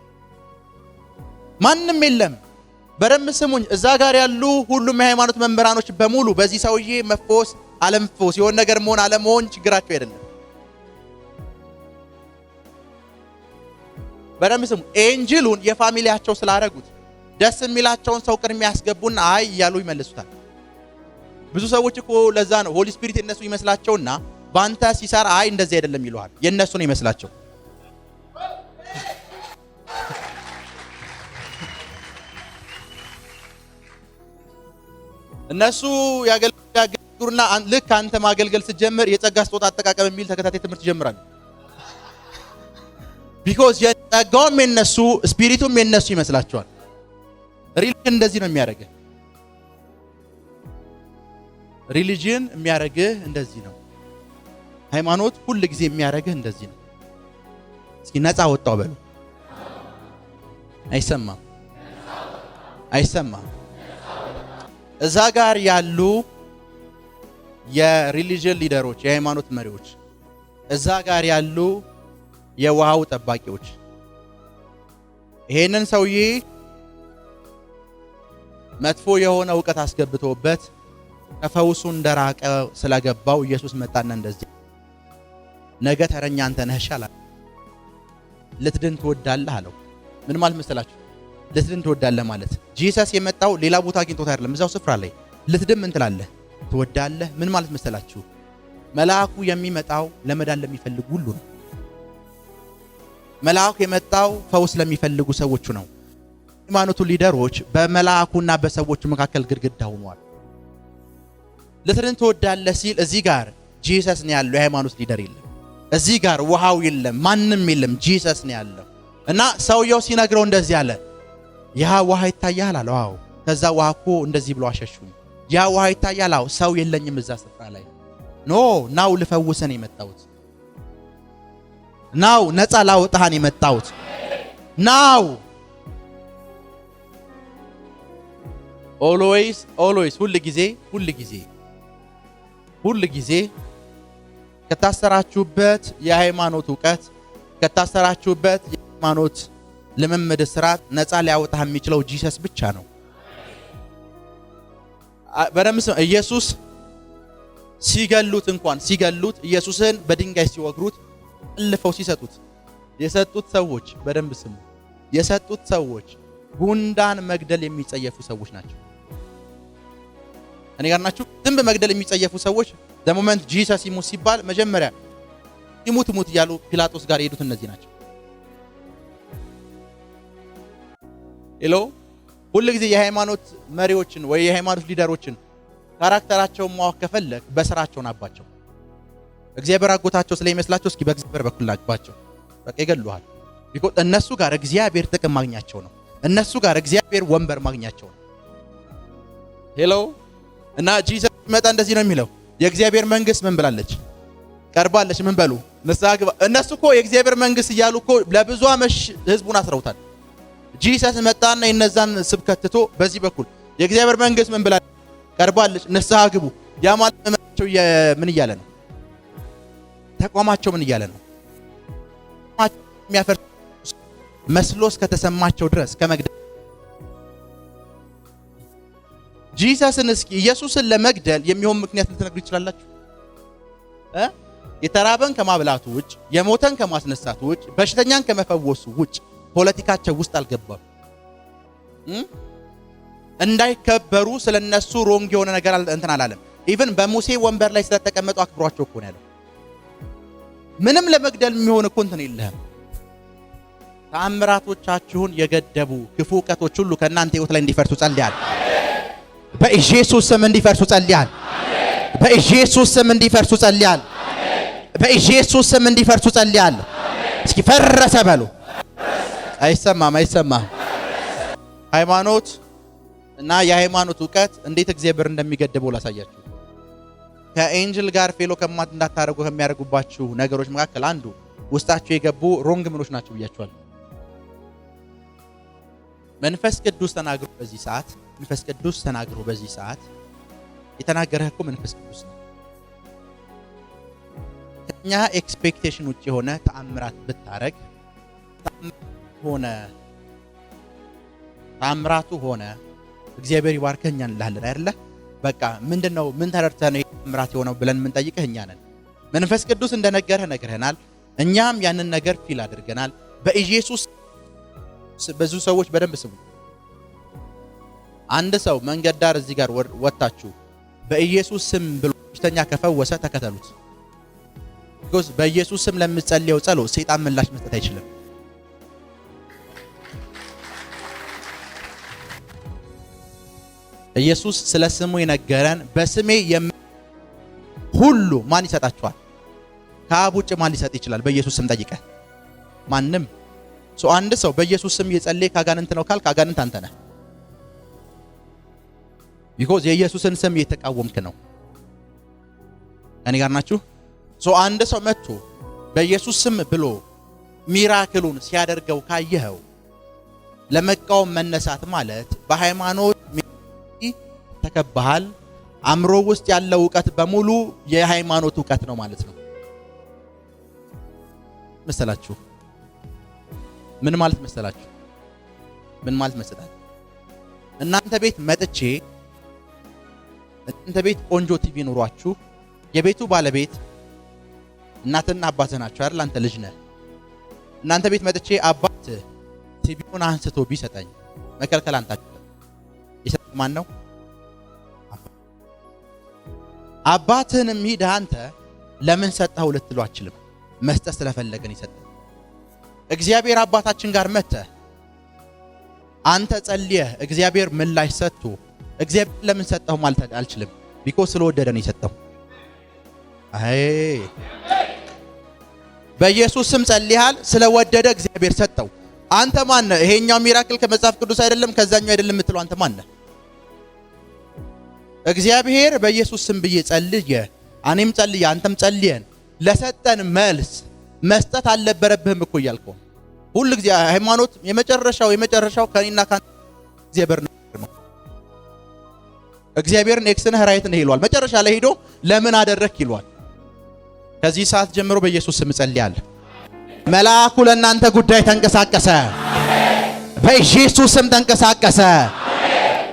ማንም የለም። በደንብ ስሙኝ። እዛ ጋር ያሉ ሁሉም የሃይማኖት መምህራኖች በሙሉ በዚህ ሰውዬ መፈወስ አለመፈወስ የሆነ ነገር መሆን አለመሆን ችግራቸው አይደለም። በደንብ ስሙ። ኤንጅሉን የፋሚሊያቸው ስላደረጉት ደስ የሚላቸውን ሰው ቅድሚያ ያስገቡና አይ እያሉ ይመልሱታል። ብዙ ሰዎች እኮ ለዛ ነው ሆሊ ስፒሪት የነሱ ይመስላቸውና ባንተ ሲሰራ አይ እንደዚህ አይደለም ይሉሃል። የነሱ ነው ይመስላቸው። እነሱ ያገልግሉና ልክ አንተ ማገልገል ስትጀምር የጸጋ ስጦታ አጠቃቀም የሚል ተከታታይ ትምህርት ይጀምራሉ። ቢኮዝ የጸጋውም የነሱ ስፒሪቱም የነሱ ይመስላቸዋል። ሪሊጅን እንደዚህ ነው የሚያደርግህ። ሪሊጅን የሚያደርግህ እንደዚህ ነው። ሃይማኖት ሁሉ ጊዜ የሚያደርግህ እንደዚህ ነው። እስኪ ነፃ ወጣው በሉ። አይሰማም፣ አይሰማም። እዛ ጋር ያሉ የሪሊጅን ሊደሮች የሃይማኖት መሪዎች፣ እዛ ጋር ያሉ የውሃው ጠባቂዎች ይሄንን ሰውዬ መጥፎ የሆነ ዕውቀት አስገብቶበት ከፈውሱ እንደራቀ ስለገባው ኢየሱስ መጣና እንደዚህ ነገ ተረኛ አንተ ነህ ይሻላል፣ ልትድን ትወዳለህ አለው። ምን ማለት መሰላችሁ? ልትድን ትወዳለህ ማለት ጂሰስ የመጣው ሌላ ቦታ አግኝቶት አይደለም፣ እዛው ስፍራ ላይ ልትድን ምን ትላለህ? ትወዳለህ። ምን ማለት መሰላችሁ? መልአኩ የሚመጣው ለመዳን ለሚፈልጉ ሁሉ ነው። መልአኩ የመጣው ፈውስ ለሚፈልጉ ሰዎቹ ነው። ሃይማኖቱ ሊደሮች በመልአኩና በሰዎቹ መካከል ግድግዳ ሆኗል። ልትድን ትወዳለህ ሲል እዚህ ጋር ጂሰስ ነው ያለው፣ የሃይማኖት ሊደር የለም። እዚህ ጋር ውሃው የለም፣ ማንም የለም፣ ጂሰስ ነው ያለው። እና ሰውየው ሲነግረው እንደዚህ አለ፣ ያ ውሃ ይታያል አለው። አዎ። ከዛ ውሃ እኮ እንደዚህ ብሎ አሸሹኝ። ያ ውሃ ይታያል። አዎ። ሰው የለኝም እዛ ስፍራ ላይ። ኖ ናው ልፈውሰን የመጣሁት ናው፣ ነፃ ላውጣህን የመጣሁት ናው። ኦልዌይስ ሁል ጊዜ ከታሰራችሁበት የሃይማኖት ዕውቀት ከታሰራችሁበት የሃይማኖት ልምምድ ስርዓት ነፃ ሊያወጣህ የሚችለው ጂሰስ ብቻ ነው። በደምብ ኢየሱስ ሲገሉት ኢየሱስን በድንጋይ ሲወግሩት አልፈው ሲሰጡት የሰጡት ሰዎች በደንብ ስሙ፣ የሰጡት ሰዎች ጉንዳን መግደል የሚጸየፉ ሰዎች ናቸው። እኔ ጋር ናችሁ? ዝንብ መግደል የሚጸየፉ ሰዎች the moment ጂሰስ ይሙት ሲባል መጀመሪያ ይሙት እያሉ ፒላጦስ ጋር የሄዱት እነዚህ ናቸው። ሄሎ ሁሉ ጊዜ የሃይማኖት መሪዎችን ወይ የሃይማኖት ሊደሮችን ካራክተራቸውን ማወቅ ከፈለክ በስራቸው ናባቸው። እግዚአብሔር አጎታቸው ስለሚመስላቸው እስኪ በእግዚአብሔር በኩል ናባቸው። በቃ ይገሉሃል። ቢኮዝ እነሱ ጋር እግዚአብሔር ጥቅም ማግኛቸው ነው። እነሱ ጋር እግዚአብሔር ወንበር ማግኛቸው ነው። ሄሎ እና ጂሰስ መጣ እንደዚህ ነው የሚለው፣ የእግዚአብሔር መንግስት ምን ብላለች? ቀርባለች። ምን በሉ? ንስሐ ግባ። እነሱ እኮ የእግዚአብሔር መንግስት እያሉ እኮ ለብዙ ዓመት ህዝቡን አስረውታል። ጂሰስ መጣና የነዛን ስብከት ትቶ በዚህ በኩል የእግዚአብሔር መንግስት ምን ብላለች? ቀርባለች፣ ንስሐ ግቡ። ያ ማለት ምን እያለ ነው? ተቋማቸው ምን እያለ ነው? የሚያፈርስ መስሎስ ከተሰማቸው ድረስ ከመግደል ጂሰስን እስኪ ኢየሱስን ለመግደል የሚሆን ምክንያት ልትነግሩ ይችላላችሁ? የተራበን ከማብላቱ ውጭ፣ የሞተን ከማስነሳቱ ውጭ፣ በሽተኛን ከመፈወሱ ውጭ ፖለቲካቸው ውስጥ አልገባም። እንዳይከበሩ ስለነሱ ሮንግ የሆነ ነገር እንትን አላለም። ኢቭን በሙሴ ወንበር ላይ ስለተቀመጡ አክብሯቸው እኮ ነው ያለው። ምንም ለመግደል የሚሆን እኮ እንትን የለህም። ተአምራቶቻችሁን የገደቡ ክፉ ዕውቀቶች ሁሉ ከእናንተ ህይወት ላይ እንዲፈርሱ ጸልያለሁ። በኢየሱስ ስም እንዲፈርሱ ጸልያለሁ። በኢየሱስ ስም እንዲፈርሱ ጸልያለሁ። በኢየሱስ ስም እንዲፈርሱ ጸልያለሁ። እስኪ ፈረሰ በሉ። አይሰማም። ሃይማኖት እና የሃይማኖት ዕውቀት እንዴት እግዚአብሔር እንደሚገድበው ላሳያችሁ። ከኤንጅል ጋር ፌሎ እንዳታረጉ ከሚያደርጉባችሁ ነገሮች መካከል አንዱ ውስጣችሁ የገቡ ሮንግ ምኖች ናቸው ብያችኋል። መንፈስ ቅዱስ ተናግሮ በዚህ ሰዓት የተናገረህ እኮ መንፈስ ቅዱስ ነው። እኛ ኤክስፔክቴሽን ውጪ የሆነ ተአምራት ብታረግ ተአምራቱ ሆነ እግዚአብሔር ይባርከኛ እንላለን አይደለ? በቃ ምንድነው ምን ተረድተህ ነው ተአምራት የሆነው ብለን ምን ጠይቀህ እኛ ነን። መንፈስ ቅዱስ እንደነገረህ ነግረናል። እኛም ያንን ነገር ፊል አድርገናል። በኢየሱስ ብዙ ሰዎች በደንብ ስሙ። አንድ ሰው መንገድ ዳር እዚህ ጋር ወጣችሁ በኢየሱስ ስም ብሎ በሽተኛ ከፈወሰ ተከተሉት። because በኢየሱስ ስም ለምትጸልየው ጸሎት ሰይጣን ምላሽ መስጠት አይችልም። ኢየሱስ ስለ ስሙ የነገረን በስሜ ሁሉ ማን ይሰጣቸዋል? ከአብ ውጭ ማን ሊሰጥ ይችላል? በኢየሱስ ስም ጠይቀ ማንም። አንድ ሰው በኢየሱስ ስም እየጸለየ ካጋንንት ነው ካልክ አጋንንት አንተ ነህ። because የኢየሱስን ስም እየተቃወምክ ነው። እኔ ጋር ናችሁ? አንድ ሰው መጥቶ በኢየሱስ ስም ብሎ ሚራክሉን ሲያደርገው ካየኸው ለመቃወም መነሳት ማለት በሃይማኖት ተከባሃል። አእምሮ ውስጥ ያለው ዕውቀት በሙሉ የሃይማኖት ዕውቀት ነው ማለት ነው። መሰላችሁ? ምን ማለት መሰላችሁ? ምን ማለት መሰላችሁ? እናንተ ቤት መጥቼ እናንተ ቤት ቆንጆ ቲቪ ኑሯችሁ የቤቱ ባለቤት እናትና አባት ናቸው አይደል? አንተ ልጅ ነህ። እናንተ ቤት መጥቼ አባት ቲቪውን አንስቶ ቢሰጠኝ መከልከል አንታችሁ ይሰጥ ማን ነው? አባትህንም ሂድ አንተ ለምን ሰጠኸው ልትሉ አትችልም። መስጠት ስለፈለገን ይሰጣል። እግዚአብሔር አባታችን ጋር መጥተህ አንተ ጸልየህ እግዚአብሔር ምላሽ ሰጥቶ እግዚአብሔር ለምን ሰጠኸው ማለት አልችልም። ቢኮዝ ስለወደደ ነው የሰጠው። አይ በኢየሱስ ስም ጸልያል፣ ስለወደደ እግዚአብሔር ሰጠው። አንተ ማን ነህ? ይሄኛው ሚራክል ከመጽሐፍ ቅዱስ አይደለም ከዛኛው አይደለም የምትለው አንተ ማን ነህ? እግዚአብሔር በኢየሱስ ስም ብዬ ጸልየ እኔም ጸልየ አንተም ጸልየን ለሰጠን መልስ መስጠት አልነበረብህም እኮ እያልከው ሁሉ ጊዜ ሃይማኖት የመጨረሻው ከኔና ካንተ እግዚአብሔር ነው። እግዚአብሔርን ኤክስ ነህ ራይት ነህ ይሏል። መጨረሻ ላይ ሄዶ ለምን አደረክ ይሏል። ከዚህ ሰዓት ጀምሮ በኢየሱስ ስም ጸልያለሁ። መልአኩ ለእናንተ ጉዳይ ተንቀሳቀሰ። በኢየሱስ ስም ተንቀሳቀሰ።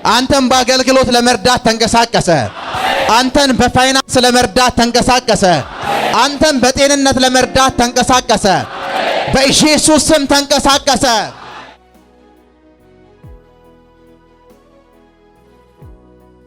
አንተን በአገልግሎት ለመርዳት ተንቀሳቀሰ። አንተን በፋይናንስ ለመርዳት ተንቀሳቀሰ። አንተን በጤንነት ለመርዳት ተንቀሳቀሰ። በኢየሱስ ስም ተንቀሳቀሰ።